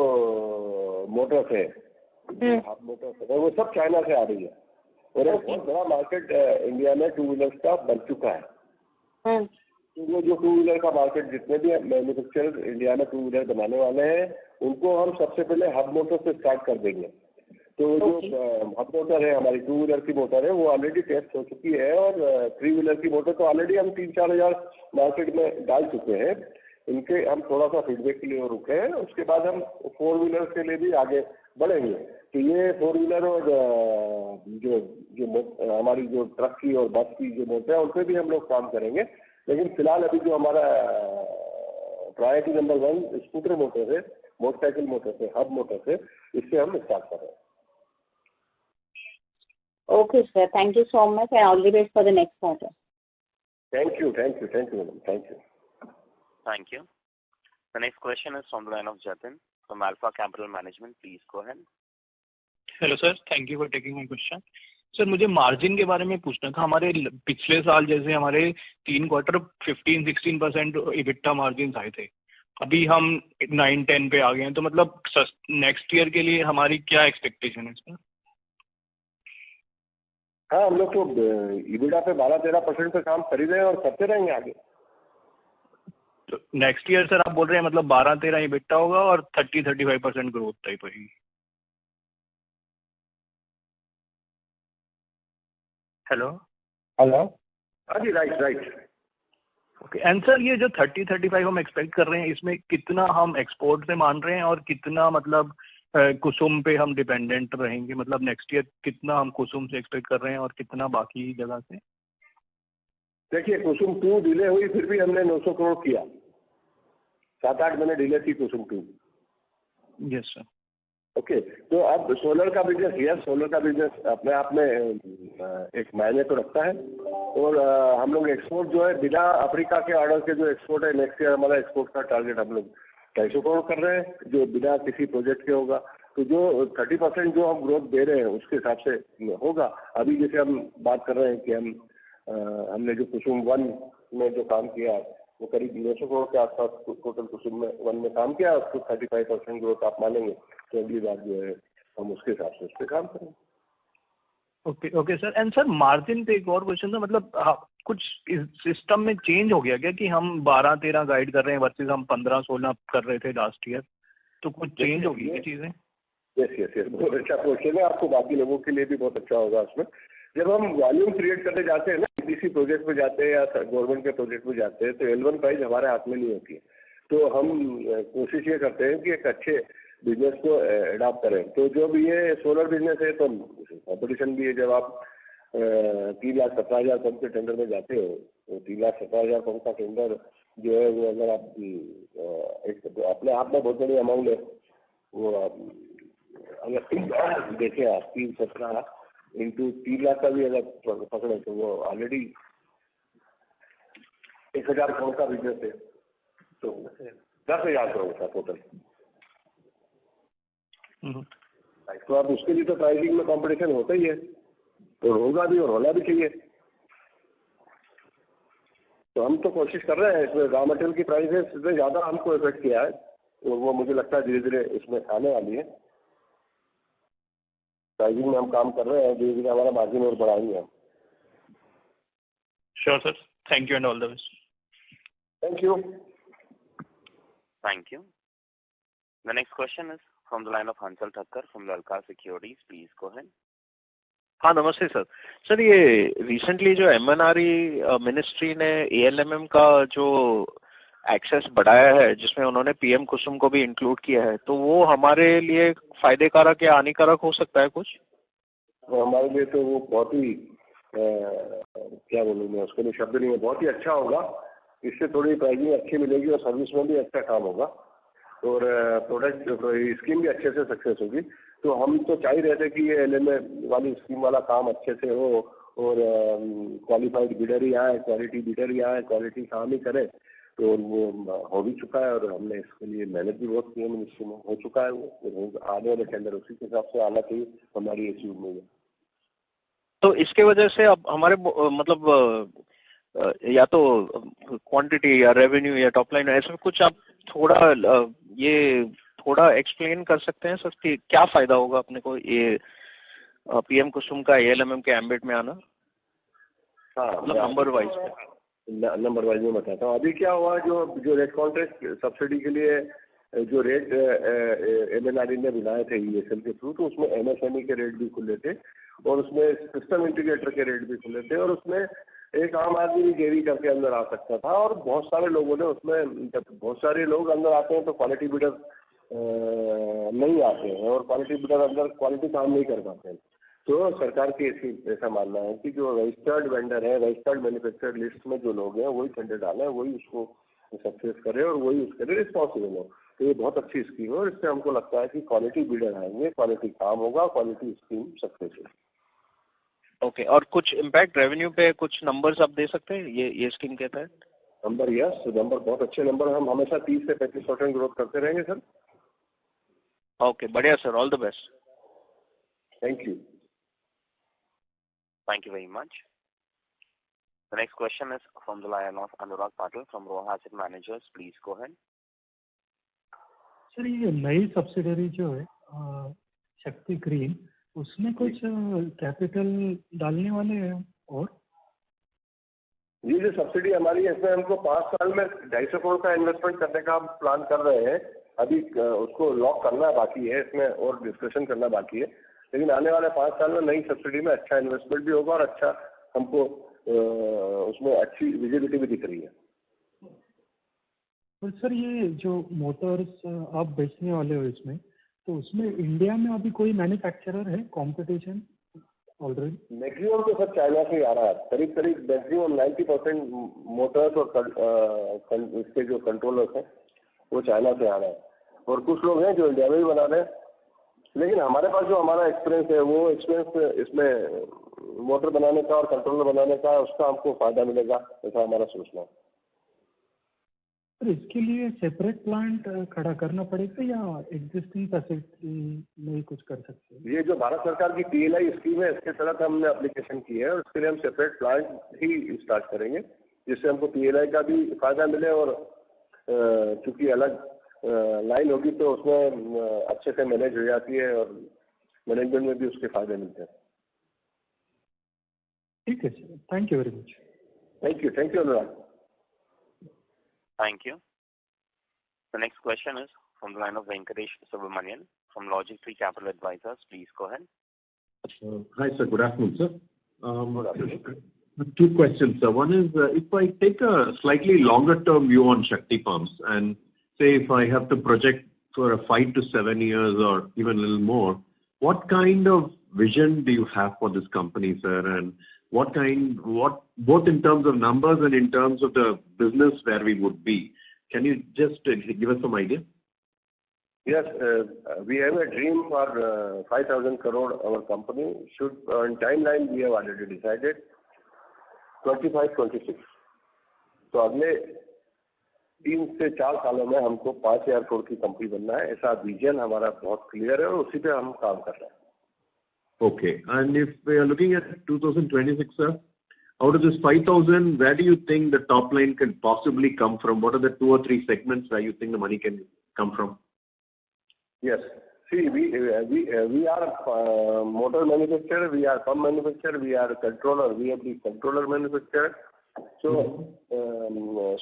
मोटर्स है, हाफ मोटर्स है, वो सब चाइना से आ रही है और एक बहुत बड़ा मार्केट इंडिया में 2 व्हीलर्स का बन चुका है। तो वो जो 2 व्हीलर का मार्केट, जितने भी मैन्युफैक्चरर्स इंडिया में 2 व्हीलर बनाने वाले हैं, उनको हम सबसे पहले हब मोटर से स्टार्ट कर देंगे। तो जो हब मोटर है हमारी 2 व्हीलर की मोटर है वो ऑलरेडी टेस्ट हो चुकी है और 3 व्हीलर की मोटर तो ऑलरेडी हम 3-4 हज़ार मार्केट में डाल चुके हैं। इनके हम थोड़ा सा फीडबैक के लिए रुके हैं, उसके बाद हम 4 व्हीलर के लिए भी आगे बढ़ेंगे। तो ये 4 व्हीलर और जो हमारी जो ट्रक की और बस की जो मोटर है उन पर भी हम लोग काम करेंगे। लेकिन फिलहाल अभी जो हमारा प्रायोरिटी नंबर 1 स्कूटर मोटर है, मोटरसाइकिल मोटर से, हब मोटर से, इससे हम स्टार्ट कर रहे हैं। Okay sir, thank you so much and all the best for the next quarter. Thank you madam, thank you. Thank you. The next question is from the line of Jatin from Alpha Capital Management. Please go ahead. Hello sir, thank you for taking my question. Sir मुझे margin के बारे में पूछना था। हमारे पिछले साल जैसे हमारे 3 क्वार्टर 15-16% इबिट्टा मार्जिन आए थे, अभी हम 9-10 पे आ गए हैं, तो मतलब नेक्स्ट ईयर के लिए हमारी क्या एक्सपेक्टेशन है सर? हाँ, हम लोग तो इबिटा पे 12-13% पे काम कर ही रहे हैं और करते रहेंगे आगे। तो नेक्स्ट ईयर सर आप बोल रहे हैं मतलब 12-13 इबिट्टा होगा और 30-35% ग्रोथ टाइप होगी? हेलो। हाँ जी, राइट। ओके, एंड सर ये जो 30-35 हम एक्सपेक्ट कर रहे हैं, इसमें कितना हम एक्सपोर्ट से मान रहे हैं और कितना मतलब कुसुम पे हम डिपेंडेंट रहेंगे? मतलब नेक्स्ट ईयर कितना हम कुसुम से एक्सपेक्ट कर रहे हैं और कितना बाकी जगह से? देखिए, कुसुम 2 डिले हुई, फिर भी हमने 900 करोड़ किया। 7-8 महीने डिले थी कुसुम 2। Yes sir. ओके, तो अब सोलर का बिजनेस अपने आप में एक मायने तो रखता है। और हम लोग एक्सपोर्ट जो है बिना अफ्रीका के ऑर्डर के जो एक्सपोर्ट है, नेक्स्ट ईयर हमारा एक्सपोर्ट का टारगेट हम लोग 250 करोड़ कर रहे हैं, जो बिना किसी प्रोजेक्ट के होगा। तो जो 30% जो हम ग्रोथ दे रहे हैं उसके हिसाब से होगा। अभी जैसे हम बात कर रहे हैं कि हमने जो कुसुम 1 में जो काम किया वो करीब 900 करोड़ के आसपास टोटल कुसुम में 1 में काम किया, उसको 35% ग्रोथ आप मानेंगे तो अगली बार जो है हम उसके हिसाब से उस पर काम करेंगे। Okay sir. And sir margin पे एक और क्वेश्चन था, मतलब कुछ सिस्टम में चेंज हो गया क्या कि हम 12-13 गाइड कर रहे हैं वर्सेस हम 15-16 कर रहे थे लास्ट ईयर? तो कुछ चेंज हो गई चीज़ें? यस, बहुत अच्छा क्वेश्चन है। आपको बाकी लोगों के लिए भी बहुत अच्छा होगा उसमें। जब हम वॉल्यूम क्रिएट करने जाते हैं ना, किसी प्रोजेक्ट में जाते हैं या गवर्नमेंट के प्रोजेक्ट में जाते हैं, तो L1 प्राइस हमारे हाथ में नहीं होती है। तो हम कोशिश ये करते हैं कि एक अच्छे बिजनेस को अडॉप्ट करें। तो जो भी ये सोलर बिजनेस है तो कॉम्पिटिशन भी है। जब आप 3,17,000 पंप के टेंडर में जाते हो तो 3,17,000 पंप का टेंडर जो है वो अगर आप एक अपने आप में बहुत बड़ी अमाउंट है। वो अगर देखें आप 3,17 इंटू 3 लाख का भी अगर पकड़े तो वो ऑलरेडी 1000 करोड़ का बिजनेस है, तो 10,000 करोड़ का टोटल। तो अब उसके लिए तो प्राइसिंग में कंपटीशन होता ही है, तो होगा भी और होना भी चाहिए। तो हम तो कोशिश कर रहे हैं, इसमें रॉ मटेरियल की प्राइसेस से ज़्यादा हमको इफेक्ट किया है, और वो मुझे लगता है धीरे धीरे इसमें आने वाली है। प्राइसिंग में हम काम कर रहे हैं, धीरे धीरे हमारा मार्जिन और बढ़ाएंगे हम। Sure sir, thank you and all the best. Thank you. Thank you. The next question is from the line of Hansal Thakkar from Lalkar Securities. Please go ahead. हाँ नमस्ते सर। सर ये recently जो MNRE ministry ने ALMM का जो access बढ़ाया है, जिसमें उन्होंने PM कुसुम को भी इंक्लूड किया है, तो वो हमारे लिए फायदे कारक या हानिकारक हो सकता है कुछ? तो हमारे लिए तो वो बहुत ही क्या बोलूँगा, उसके लिए शब्द नहीं है, बहुत ही अच्छा होगा। इससे थोड़ी प्राइसिंग अच्छी मिलेगी और सर्विस में भी अच्छा काम होगा, और प्रोडक्ट स्कीम भी अच्छे से सक्सेस होगी। तो हम तो चाह ही रहे थे कि ये LMA वाली स्कीम वाला काम अच्छे से हो, और क्वालिफाइड बिडर ही आए, क्वालिटी बिडर ही आए, क्वालिटी काम ही करे। तो वो हो भी चुका है, और हमने इसके लिए मेहनत भी बहुत की है, मिनिस्ट्री में हो चुका है वो। आने वाले टेंडर उसी के हिसाब से आना चाहिए, हमारी ऐसी उम्मीद है। तो इसके वजह से अब हमारे मतलब या तो क्वांटिटी या रेवेन्यू या टॉप लाइन, ऐसा कुछ आप थोड़ा ये थोड़ा एक्सप्लेन कर सकते हैं सर कि क्या फायदा होगा अपने को ये PM कुसुम का ALMM के एम्बिट में आना? हाँ, मतलब नंबर वाइज में बताता हूँ। अभी क्या हुआ, जो रेट कॉन्ट्रैक्ट सब्सिडी के लिए जो रेट MNRE ने बनाए थे ESL के थ्रू, तो उसमें MSME के रेट भी खुले थे, और उसमें सिस्टम इंटीग्रेटर के रेट भी खुले थे, और उसमें एक आम आदमी भी गेरी करके अंदर आ सकता था। और बहुत सारे लोगों ने उसमें, जब बहुत सारे लोग अंदर आते हैं तो क्वालिटी बिडर नहीं आते हैं, और क्वालिटी बिडर अंदर क्वालिटी काम नहीं कर पाते हैं। तो सरकार की ऐसा मानना है कि जो रजिस्टर्ड वेंडर है, रजिस्टर्ड मैन्युफैक्चरर लिस्ट में जो लोग हैं वही टेंडर डालें, वही उसको सक्सेस करे, और वही उसके लिए रिस्पॉन्सिबल हो। तो ये बहुत अच्छी स्कीम है, और इससे हमको लगता है कि क्वालिटी बिडर आएंगे, क्वालिटी काम होगा, क्वालिटी स्कीम सक्सेस होगी। ओके, और कुछ इम्पैक्ट रेवेन्यू पे कुछ नंबर्स आप दे सकते हैं ये स्कीम के तहत? नंबर नंबर बहुत अच्छे नंबर, हम हमेशा 30 से 35% ग्रोथ करते रहेंगे सर। ओके, बढ़िया sir, all the best. Thank you. Thank you very much. The next question is from the line of Anurag Patil from Roha Asset Managers. Please go ahead. Sir ये नई subsidiary जो है शक्ति green, उसमें कुछ capital डालने वाले हैं? और ये जो सब्सिडी हमारी है, इसमें हमको 5 साल में 250 करोड़ का इन्वेस्टमेंट करने का हम प्लान कर रहे हैं। अभी उसको लॉक करना बाकी है, इसमें और डिस्कशन करना बाकी है, लेकिन आने वाले 5 साल में नई सब्सिडी में अच्छा इन्वेस्टमेंट भी होगा, और अच्छा हमको उसमें अच्छी विजिबिलिटी भी दिख रही है। और सर ये जो मोटर्स आप बेचने वाले हो इसमें, तो उसमें इंडिया में अभी कोई मैन्युफैक्चरर है कंपटीशन ऑलरेडी? मैक्सिमम तो सब चाइना से ही आ रहा है, करीब मैक्सिमम 90% मोटर्स और इसके जो कंट्रोलर्स हैं वो चाइना से आ रहे हैं, और कुछ लोग हैं जो इंडिया में भी बना रहे हैं। लेकिन हमारे पास जो हमारा एक्सपीरियंस है, वो एक्सपीरियंस इसमें मोटर बनाने का और कंट्रोलर बनाने का, उसका हमको फायदा मिलेगा, ऐसा हमारा सोचना है। सर इसके लिए सेपरेट प्लांट खड़ा करना पड़ेगा या एग्जिस्टिंग फैसिलिटी में कुछ कर सकते हैं? ये जो भारत सरकार की PLI स्कीम है, इसके तहत हमने एप्लीकेशन की है, और इसके लिए हम सेपरेट प्लांट ही स्टार्ट करेंगे, जिससे हमको PLI का भी फायदा मिले, और चूँकि अलग लाइन होगी तो उसमें अच्छे से मैनेज हो जाती है, और मैनेजमेंट में भी उसके फायदे मिलते हैं। ठीक है sir, thank you very much. Thank you Anurag. Thank you. The next question is from the line of Venkatesh Subramanian from Logic Tree Capital Advisors. Please go ahead. Hi sir, good afternoon sir. Good afternoon. 2 questions sir. One is if I take a slightly longer term view on Shakti Pumps, and say if I have to project for a 5 to 7 years or even a little more, what kind of vision do you have for this company sir, and what both in terms of numbers and in terms of the business where we would be? Can you just give us some idea? Yes, we have a dream for 5,000 crore our company should, on timeline we have already decided, 25-26. तो अगले 3 से 4 सालों में हमको 5,000 करोड़ की company बनना है, ऐसा विजन हमारा बहुत क्लियर है और उसी पे हम काम कर रहे हैं. Okay, and if we are looking at 2026, sir, out of this 5,000, where do you think the top line can possibly come from? What are the 2 or 3 segments where you think the money can come from? Yes. See, we are motor manufacturer, we are pump manufacturer, we are controller, we are the controller manufacturer. So,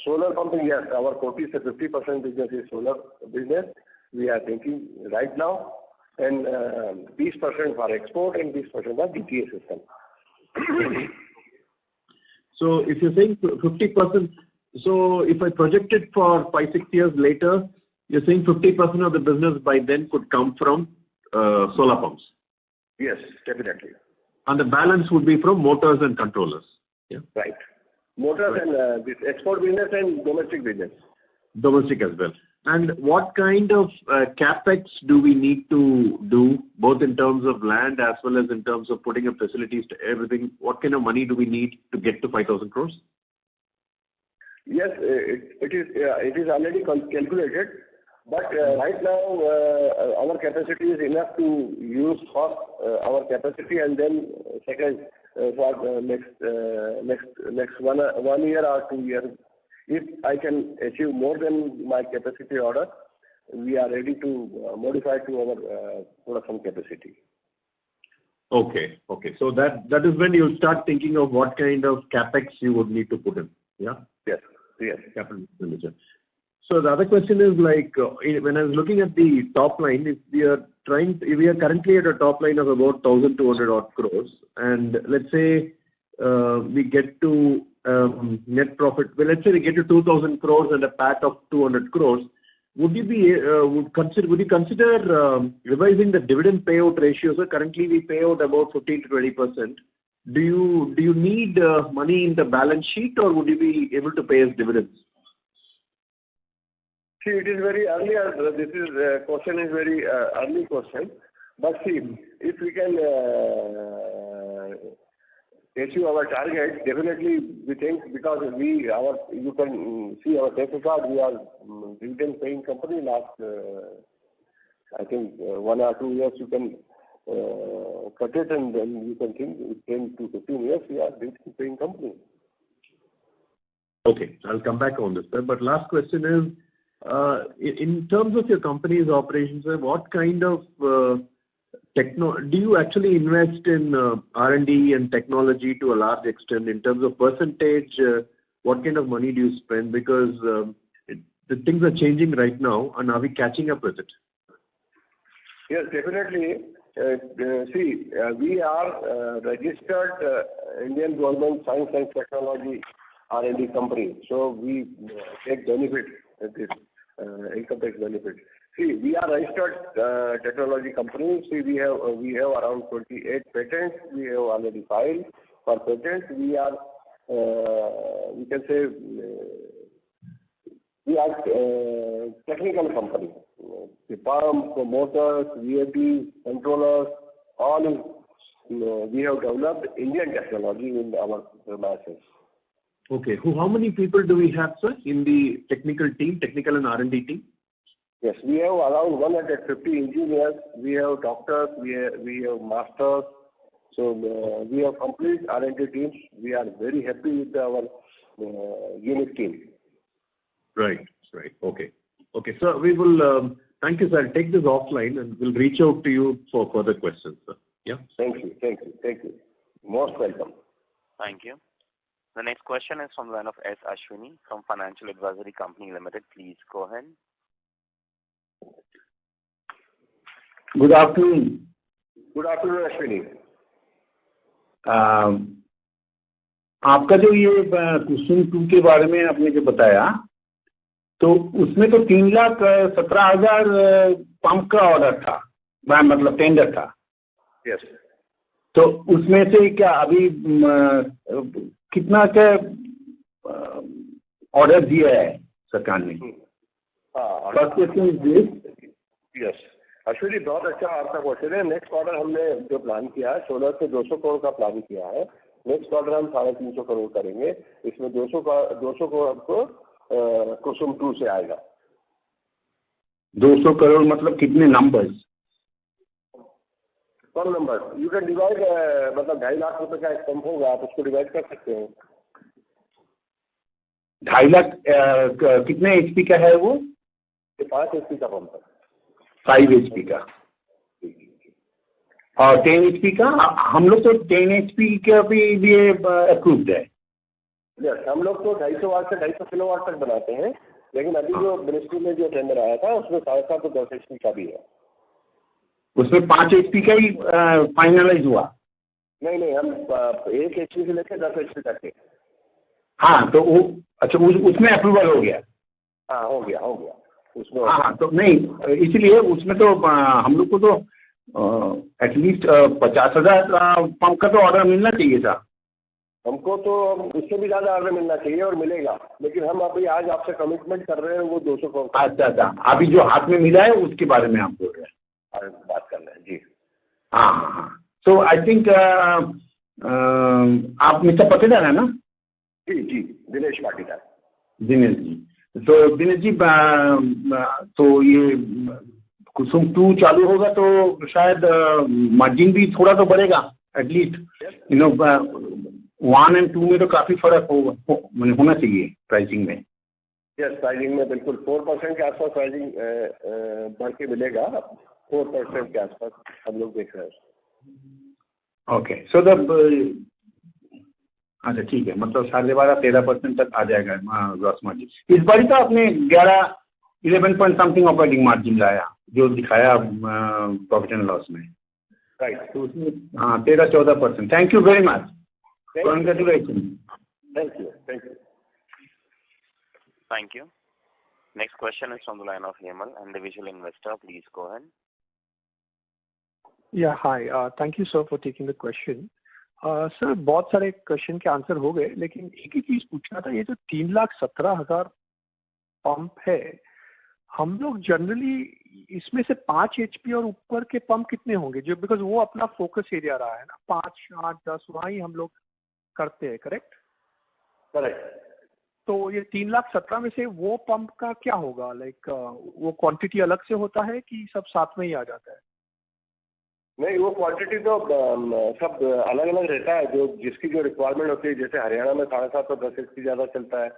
solar pumping, yes, our 40 to 50% business is solar business. We are thinking right now, and 20% for export and 20% for DTA system. So, if you're saying 50%, so if I project it for 5-6 years later, you're saying 50% of the business by then could come from solar pumps? Yes, definitely. And the balance would be from motors and controllers? Yeah. Right. Motors and this export business and domestic business. Domestic as well. And what kind of capex do we need to do, both in terms of land as well as in terms of putting up facilities to everything? What kind of money do we need to get to 5,000 crores? Yes, it is already calculated. But right now, our capacity is enough to use first our capacity, and then second for next 1 year or 2 years. If I can achieve more than my capacity order, we are ready to modify to our production capacity. Okay. So that is when you start thinking of what kind of capex you would need to put in. Yeah. Yes. Capital expenditure. So the other question is, like, when I was looking at the top line, if we are currently at a top line of about 1,200 odd crores, and let's say we get to net profit, well, let's say we get to 2,000 crores and a PAT of 200 crores, would you consider revising the dividend payout ratio? So currently we pay out about 15 to 20%. Do you need money in the balance sheet, or would you be able to pay as dividends? See, it is very early. This question is very early question. But see, if we can achieve our target, definitely we think, because you can see our track record. We are dividend paying company. Last I think 1 or 2 years you can cut it, and then you can think 10 to 15 years we are dividend paying company. Okay, I'll come back on this, sir. But last question is, in terms of your company's operations, what kind of do you actually invest in R&D and technology to a large extent? In terms of percentage, what kind of money do you spend? Because the things are changing right now, and are we catching up with it? Yes, definitely. See, we are registered Indian Government Science and Technology R&D company, so we take benefit of this income tax benefit. See, we are registered technology company. See, we have around 28 patents. We have already filed for patents. We are, we can say, we are technical company. The pump, the motors, VFDs, controllers, all we have developed Indian technology in our premises. Okay. How many people do we have, sir, in the technical and R&D team? Yes, we have around 150 engineers. We have doctors. We have masters. So we have complete R&D teams. We are very happy with our unit team. Right. Okay. So we will. Thank you, sir. I'll take this offline, and we'll reach out to you for further questions, sir. Yeah. Thank you. Most welcome. Thank you. The next question is from the line of S. Ashwini from Financial Advisory Company Limited. Please go ahead. Good afternoon. Good afternoon, Ashwini. आपका जो ये कुसुम 2 के बारे में आपने जो बताया, तो उसमें तो 3,17,000 पंप का ऑर्डर था, मतलब टेंडर था. यस. तो उसमें से क्या अभी कितना का ऑर्डर दिया है सरकार ने? First question is this. Yes Ashwini, बहुत अच्छा आपका क्वेश्चन है। नेक्स्ट क्वार्टर हमने जो प्लान किया है 16 से 200 करोड़ का प्लान किया है। नेक्स्ट क्वार्टर हम 350 करोड़ करेंगे। इसमें 200 करोड़ आपको कुसुम 2 से आएगा। 200 करोड़ मतलब कितने नंबर्स? कौन नंबर? यू कैन डिवाइड, मतलब 2.5 लाख रुपए का एक पंप होगा, आप उसको डिवाइड कर सकते हैं। 2.5 लाख कितने HP का है वो? 5 HP का पंप है। 5 HP का और 10 HP का। हम लोग तो 10 HP का भी अप्रूव्ड है। यस, हम लोग तो 250 वाट से 250 किलोवाट तक बनाते हैं, लेकिन अभी जो मिनिस्ट्री में जो टेंडर आया था उसमें 7.5 तो 10 HP का भी है। उसमें 5 HP का ही फाइनलाइज हुआ? नहीं, हम 1 HP से लेकर 10 HP तक है। हाँ तो वो अच्छा, उसमें अप्रूवल हो गया? हाँ हो गया उसमें। हाँ तो नहीं, इसलिए उसमें तो हम लोग को तो एटलीस्ट 50,000 पंप का तो ऑर्डर मिलना चाहिए था। हमको तो उससे भी ज़्यादा ऑर्डर मिलना चाहिए और मिलेगा, लेकिन हम अभी आज आपसे कमिटमेंट कर रहे हैं वो 200 करोड़। अच्छा, अभी जो हाथ में मिला है उसके बारे में आप बोल रहे हैं? बात कर रहे हैं जी। हाँ। सो आई थिंक आप मिस्टर पाटीदार है ना? जी, दिनेश पाटीदार। दिनेश जी, तो दिनेश जी तो ये कुसुम 2 चालू होगा तो शायद मार्जिन भी थोड़ा तो बढ़ेगा एटलीस्ट। 1 और 2 में तो काफी फर्क होना चाहिए प्राइसिंग में। यस, प्राइसिंग में बिल्कुल 4% के आसपास प्राइसिंग बढ़ के मिलेगा। 4% के आसपास हम लोग देख रहे हैं। ओके, सो अच्छा ठीक है, मतलब 12.5-13% तक आ जाएगा ग्रॉस मार्जिन। इस बार तो आपने 11 पॉइंट समथिंग ऑपरेटिंग मार्जिन लाया जो दिखाया प्रॉफिट एंड लॉस में। राइट, तो उसमें 13-14%। Thank you very much, congratulation. Thank you. Thank you. Next question is from the line of Hemal, individual investor. Please go ahead. Yeah, hi. Thank you, sir, for taking the question. Sir बहुत सारे question के answer हो गए, लेकिन एक ही चीज पूछना था। ये जो 3,17,000 पंप है, हम लोग जनरली इसमें से 5 HP और ऊपर के पंप कितने होंगे? जो बिकॉज वो अपना फोकस एरिया रहा है ना, 5, 8, 10 वहाँ ही हम लोग करते हैं। करेक्ट? तो ये 3,17,000 में से वो पंप का क्या होगा? लाइक वो क्वांटिटी अलग से होता है कि सब साथ में ही आ जाता है? नहीं, वो क्वांटिटी तो सब अलग अलग रहता है, जो जिसकी जो रिक्वायरमेंट होती है। जैसे हरियाणा में 7.5 तो 10 HP ज़्यादा चलता है,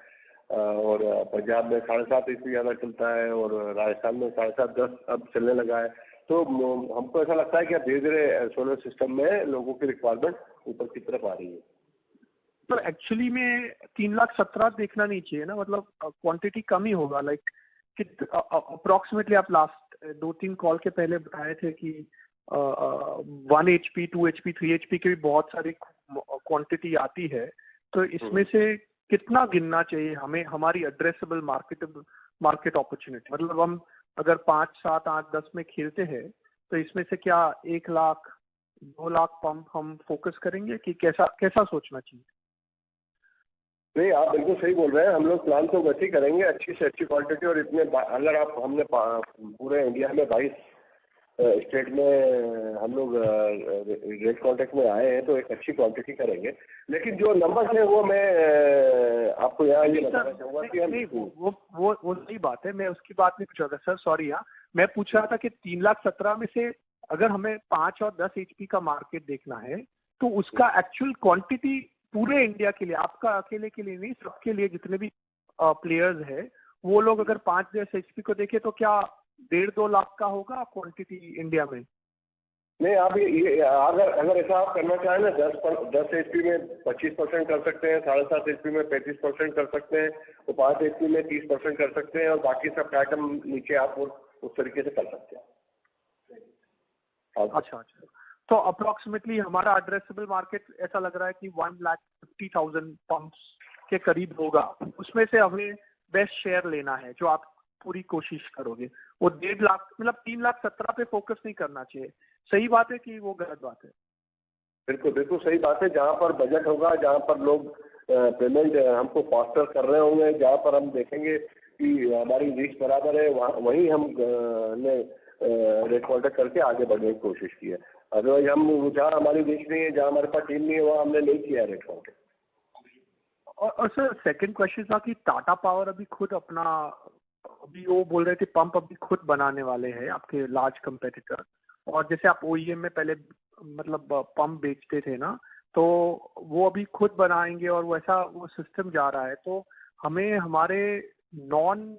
और पंजाब में 7.5 HP ज़्यादा चलता है, और राजस्थान में 7.5 10 अब चलने लगा है। तो हमको ऐसा लगता है कि अब धीरे धीरे सोलर सिस्टम में लोगों की रिक्वायरमेंट ऊपर की तरफ आ रही है। तो एक्चुअली में 3,17,000 देखना नहीं चाहिए ना, मतलब क्वांटिटी कम ही होगा। लाइक अप्रोक्सीमेटली आप लास्ट 2-3 कॉल के पहले बताए थे कि 1 HP, 2 HP, 3 HP की भी बहुत सारी क्वांटिटी आती है। तो इसमें से कितना गिनना चाहिए हमें हमारी एड्रेसेबल मार्केट अपॉर्चुनिटी? मतलब हम अगर 5, 7, 8, 10 में खेलते हैं तो इसमें से क्या 1 लाख 2 लाख पंप हम फोकस करेंगे कि कैसा सोचना चाहिए? नहीं, आप बिल्कुल सही बोल रहे हैं। हम लोग प्लान तो वैसे ही करेंगे, अच्छी से अच्छी क्वांटिटी। और इतने अगर आप हमने पूरे इंडिया में 22 स्टेट में हम लोग रेट कॉन्टेक्ट में आए हैं, तो एक अच्छी क्वांटिटी करेंगे। लेकिन जो नंबर्स हैं वो मैं आपको यहाँ ये बताना चाहूँगा कि हम वो सही बात है, मैं उसकी बात नहीं पूछ रहा था सर, सॉरी। मैं पूछ रहा था कि 3,17,000 में से अगर हमें 5 और 10 HP का मार्केट देखना है तो उसका एक्चुअल क्वांटिटी पूरे इंडिया के लिए, आपका अकेले के लिए नहीं, सबके लिए, जितने भी प्लेयर्स है वो लोग अगर 5-10 HP को देखें तो क्या 1.5-2 लाख का होगा क्वांटिटी इंडिया में? नहीं, आप ये अगर ऐसा आप करना चाहें ना, 10 HP में 25% कर सकते हैं, 7.5 HP में 35% कर सकते हैं, तो 5 HP में 30% कर सकते हैं, और बाकी सब आइटम नीचे आप उस तरीके से कर सकते हैं। अच्छा, तो अप्रोक्सीमेटली हमारा एड्रेसेबल मार्केट ऐसा लग रहा है कि 1,50,000 पंप्स के करीब होगा। उसमें से हमें बेस्ट शेयर लेना है, जो आप पूरी कोशिश करोगे। वो 1.5 लाख, मतलब 3,17,000 पे फोकस नहीं करना चाहिए। सही बात है कि वो गलत बात है? बिल्कुल सही बात है। जहाँ पर बजट होगा, जहाँ पर लोग पेमेंट हमको फास्टर कर रहे होंगे, जहाँ पर हम देखेंगे कि हमारी रीच बराबर है, वहीं हम रेट कॉन्ट्रैक्ट करके आगे बढ़ने की कोशिश की है। अदरवाइज हम जहाँ हमारी देश नहीं है, जहाँ हमारे पास टीम नहीं है, वहाँ हमने नहीं किया रेट कॉन्ट्रैक्ट। और सर सेकंड क्वेश्चन था कि टाटा पावर अभी खुद अपना, अभी वो बोल रहे थे पंप अभी खुद बनाने वाले हैं आपके लार्ज कंपेटिटर, और जैसे आप ओईएम में पहले मतलब पंप बेचते थे ना, तो वो अभी खुद बनाएंगे और वैसा वो सिस्टम जा रहा है। तो हमें हमारे नॉन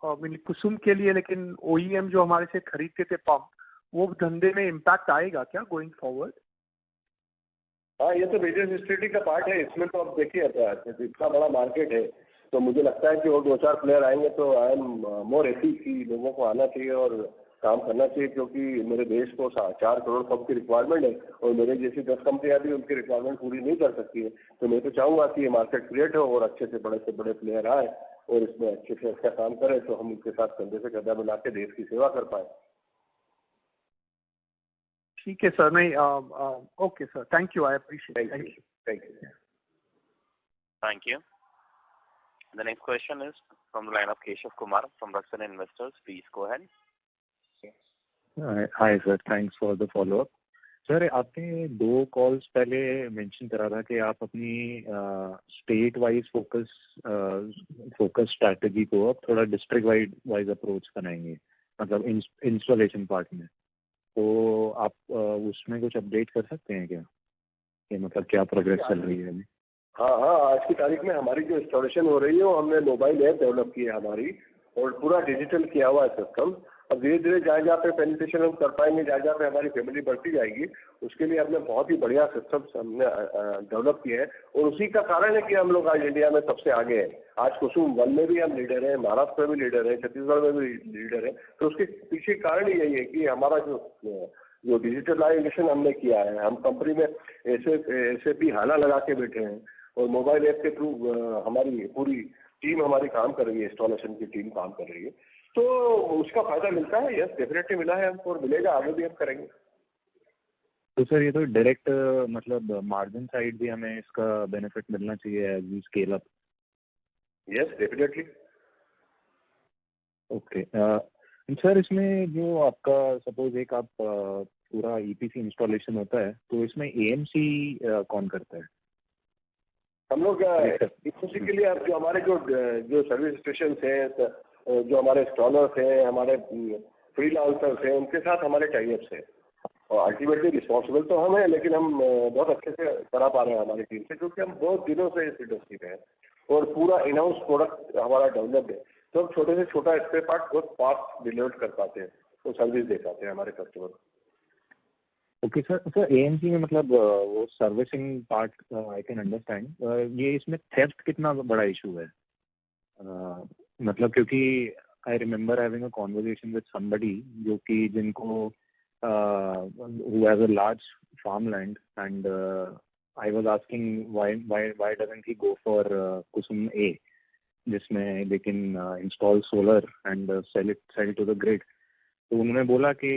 कुसुम के लिए, लेकिन ओईएम जो हमारे से खरीदते थे पंप, वो धंधे में इम्पैक्ट आएगा क्या गोइंग फॉरवर्ड? हाँ, ये तो बिजनेस स्ट्रेटेजी का पार्ट है। इसमें तो अब देखिए इतना बड़ा मार्केट है, तो मुझे लगता है कि और 2-4 प्लेयर आएंगे तो आई एम मोर हैप्पी कि लोगों को आना चाहिए और काम करना चाहिए, क्योंकि मेरे देश को 4 करोड़ पंप की रिक्वायरमेंट है और मेरे जैसी 10 कंपनियां भी उनकी रिक्वायरमेंट पूरी नहीं कर सकती है। तो मैं तो चाहूँगा कि ये मार्केट क्रिएट हो और अच्छे से बड़े प्लेयर आए और इसमें अच्छे से अच्छा काम करें, तो हम उनके साथ कंधे से कंधा मिला के देश की सेवा कर पाए। ठीक है सर, नहीं okay sir, thank you, I appreciate. Thank you. Thank you. The next question is from the line of Keshav Kumar from Ruxan Investors. Please go ahead. Hi sir, thanks for the follow-up. Sir आपने 2 calls पहले mention करा था कि आप अपनी state wise focus strategy को अब थोड़ा डिस्ट्रिक्ट वाइज अप्रोच बनाएंगे, मतलब इंस्टॉलेशन पार्ट में। तो आप उसमें कुछ अपडेट कर सकते हैं क्या, कि मतलब क्या प्रोग्रेस चल रही है अभी? हाँ, आज की तारीख में हमारी जो इंस्टॉलेशन हो रही है वो हमने मोबाइल ऐप डेवलप की है हमारी, और पूरा डिजिटल किया हुआ है सिस्टम। अब धीरे धीरे जहाँ पे पेनिट्रेशन हम कर पाएंगे, जहाँ पे हमारी फैमिली बढ़ती जाएगी, उसके लिए हमने बहुत ही बढ़िया सिस्टम हमने डेवलप किया है, और उसी का कारण है कि हम लोग आज इंडिया में सबसे आगे हैं। आज कुसुम 1 में भी हम लीडर हैं, महाराष्ट्र में भी लीडर हैं, छत्तीसगढ़ में भी लीडर है। तो उसके पीछे कारण यही है कि हमारा जो डिजिटलाइजेशन हमने किया है, हम कंपनी में SAP HANA लगा के बैठे हैं, और मोबाइल ऐप के थ्रू हमारी पूरी टीम हमारी काम कर रही है, इंस्टॉलेशन की टीम काम कर रही है। तो उसका फायदा मिलता है, यस डेफिनेटली मिला है हमको और मिलेगा, आगे भी हम करेंगे। तो सर ये तो डायरेक्ट मतलब मार्जिन साइड भी हमें इसका बेनिफिट मिलना चाहिए as we scale up. Yes definitely. Okay sir, इसमें जो आपका सपोज एक आप पूरा EPC इंस्टॉलेशन होता है, तो इसमें AMC कौन करता है? हम लोग EPC के लिए अब जो हमारे जो सर्विस स्टेशन हैं, जो हमारे इंस्टॉलर्स हैं, हमारे फ्रीलांसर्स हैं, उनके साथ हमारे टाइप्स हैं, और अल्टीमेटली रिस्पॉन्सिबल तो हम हैं, लेकिन हम बहुत अच्छे से करा पा रहे हैं हमारी टीम से, क्योंकि हम बहुत दिनों से इस इंडस्ट्री में हैं और पूरा इन हाउस प्रोडक्ट हमारा डेवलप्ड है। तो हम छोटे से छोटा स्पेयर पार्ट बहुत फास्ट डिलीवर कर पाते हैं, तो सर्विस दे पाते हैं हमारे कस्टमर को। ओके सर, AMC में मतलब वो servicing part I can understand, ये इसमें थेफ्ट कितना बड़ा इशू है? मतलब क्योंकि I remember having a conversation with somebody जो कि जिनको who has a large farmland, and I was asking why doesn't he go for Kusum A, जिसमें they can install solar and sell to the grid। तो उन्होंने बोला कि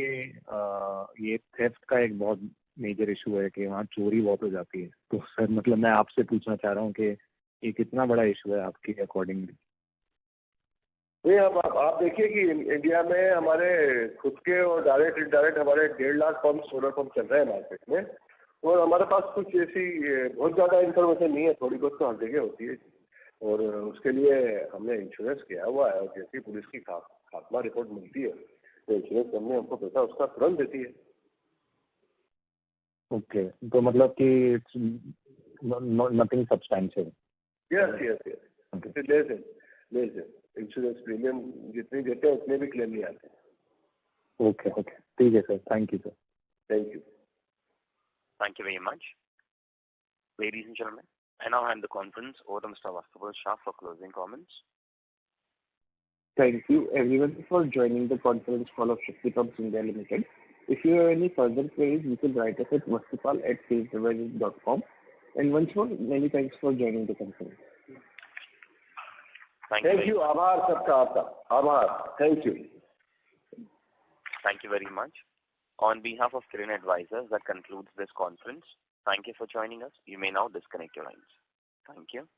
ये theft का एक बहुत मेजर इशू है कि वहाँ चोरी बहुत हो जाती है। तो सर मतलब मैं आपसे पूछना चाह रहा हूँ कि ये कितना बड़ा इशू है आपके अकॉर्डिंगली? नहीं, अब आप देखिए कि इंडिया में हमारे खुद के और डायरेक्ट इनडायरेक्ट हमारे 1.5 लाख पंप सोलर पंप चल रहे हैं मार्केट में, और हमारे पास कुछ ऐसी बहुत ज़्यादा इन्फॉर्मेशन नहीं है, थोड़ी बहुत तो हर जगह होती है, और उसके लिए हमने इंश्योरेंस किया हुआ है, और जैसी पुलिस की खात्मा रिपोर्ट मिलती है तो इंश्योरेंस कंपनी हमको पैसा उसका तुरंत देती है। ओके, तो मतलब कि it's nothing substantial. Yes, less है। इंश्योरेंस प्रीमियम जितनी देते हैं उतने भी क्लेम नहीं आते। ओके, ठीक है sir, thank you sir. Thank you. Thank you very much. Ladies and gentlemen, I now hand the conference over to Mr. Vastubal Shah for closing comments. Thank you everyone for joining the conference call of Shakti Pumps India Limited. If you have any further queries, you can write us at vastupal@salesrevenue.com. And once more, many thanks for joining the conference. Thank you. आभार सबका, आपका आभार। Thank you. Thank you very much. On behalf of Kirin Advisors, that concludes this conference. Thank you for joining us. You may now disconnect your lines. Thank you.